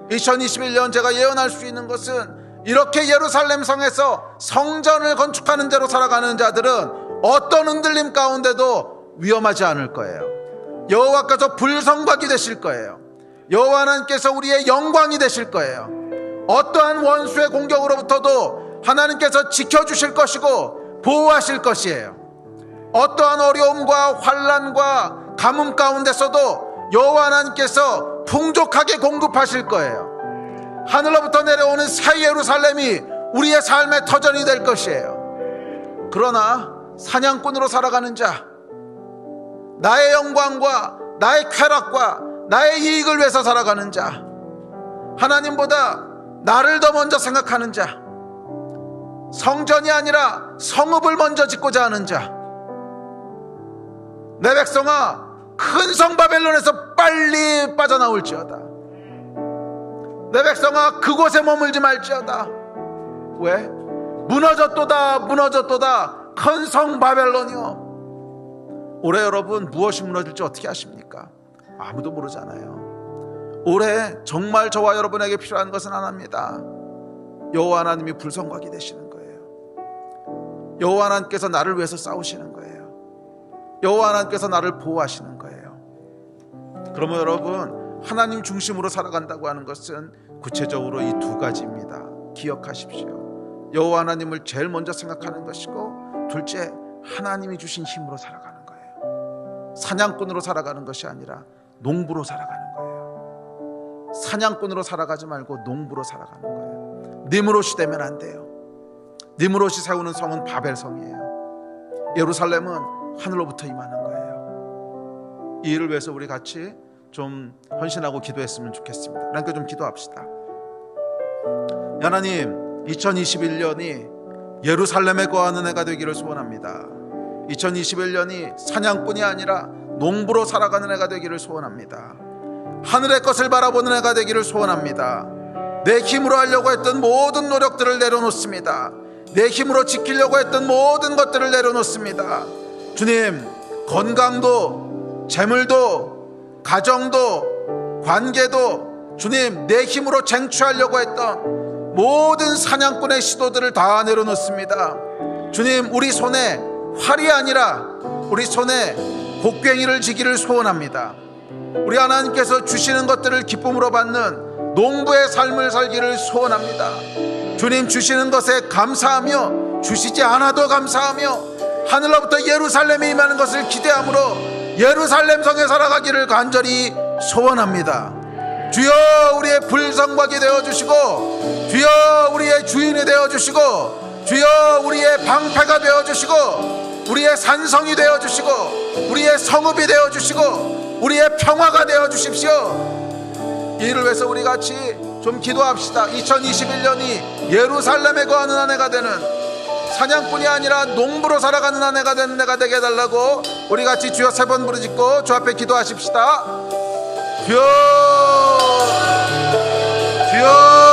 2021년 제가 예언할 수 있는 것은 이렇게 예루살렘 성에서 성전을 건축하는 대로 살아가는 자들은 어떤 흔들림 가운데도 위험하지 않을 거예요. 여호와께서 불성곽이 되실 거예요. 여호와 하나님께서 우리의 영광이 되실 거예요. 어떠한 원수의 공격으로부터도 하나님께서 지켜주실 것이고 보호하실 것이에요. 어떠한 어려움과 환난과 가뭄 가운데서도 여호와 하나님께서 풍족하게 공급하실 거예요. 하늘로부터 내려오는 새 예루살렘이 우리의 삶의 터전이 될 것이에요. 그러나 사냥꾼으로 살아가는 자, 나의 영광과 나의 쾌락과 나의 이익을 위해서 살아가는 자, 하나님보다 나를 더 먼저 생각하는 자, 성전이 아니라 성읍을 먼저 짓고자 하는 자, 내 백성아 큰 성 바벨론에서 빨리 빠져나올지어다. 내 백성아 그곳에 머물지 말지어다. 왜? 무너졌도다 무너졌도다 큰 성 바벨론이요. 올해 여러분 무엇이 무너질지 어떻게 아십니까? 아무도 모르잖아요. 올해 정말 저와 여러분에게 필요한 것은 하나입니다. 여호와 하나님이 불성곽이 되시는 거예요. 여호와 하나님께서 나를 위해서 싸우시는 거예요. 여호와 하나님께서 나를 보호하시는 거예요. 그러면 여러분 하나님 중심으로 살아간다고 하는 것은 구체적으로 이 두 가지입니다. 기억하십시오. 여호와 하나님을 제일 먼저 생각하는 것이고, 둘째 하나님이 주신 힘으로 살아가는 거예요. 사냥꾼으로 살아가는 것이 아니라 농부로 살아가는 거예요. 사냥꾼으로 살아가지 말고 농부로 살아가는 거예요. 니므롯이 되면 안 돼요. 니므롯이 세우는 성은 바벨성이에요. 예루살렘은 하늘로부터 임하는 거예요. 이 일을 위해서 우리 같이 좀 헌신하고 기도했으면 좋겠습니다. 그러니까 좀 기도합시다. 하나님, 2021년이 예루살렘에 거하는 해가 되기를 소원합니다. 2021년이 사냥꾼이 아니라 농부로 살아가는 해가 되기를 소원합니다. 하늘의 것을 바라보는 해가 되기를 소원합니다. 내 힘으로 하려고 했던 모든 노력들을 내려놓습니다. 내 힘으로 지키려고 했던 모든 것들을 내려놓습니다. 주님, 건강도, 재물도, 가정도, 관계도 주님, 내 힘으로 쟁취하려고 했던 모든 사냥꾼의 시도들을 다 내려놓습니다. 주님, 우리 손에 활이 아니라 우리 손에 곡괭이를 쥐기를 소원합니다. 우리 하나님께서 주시는 것들을 기쁨으로 받는 농부의 삶을 살기를 소원합니다. 주님, 주시는 것에 감사하며 주시지 않아도 감사하며 하늘로부터 예루살렘에 임하는 것을 기대함으로 예루살렘 성에 살아가기를 간절히 소원합니다. 주여, 우리의 불성박이 되어주시고, 주여 우리의 주인이 되어주시고, 주여 우리의 방패가 되어주시고, 우리의 산성이 되어주시고, 우리의 성읍이 되어주시고, 우리의 평화가 되어주십시오. 이를 위해서 우리 같이 좀 기도합시다. 2021년이 예루살렘에 거하는 한 해가 되는, 사냥꾼이 아니라 농부로 살아가는 한 해가 되는 해가 되게 해달라고 우리 같이 주여 3번 부르짖고 주 앞에 기도하십시다. 주여, 주여,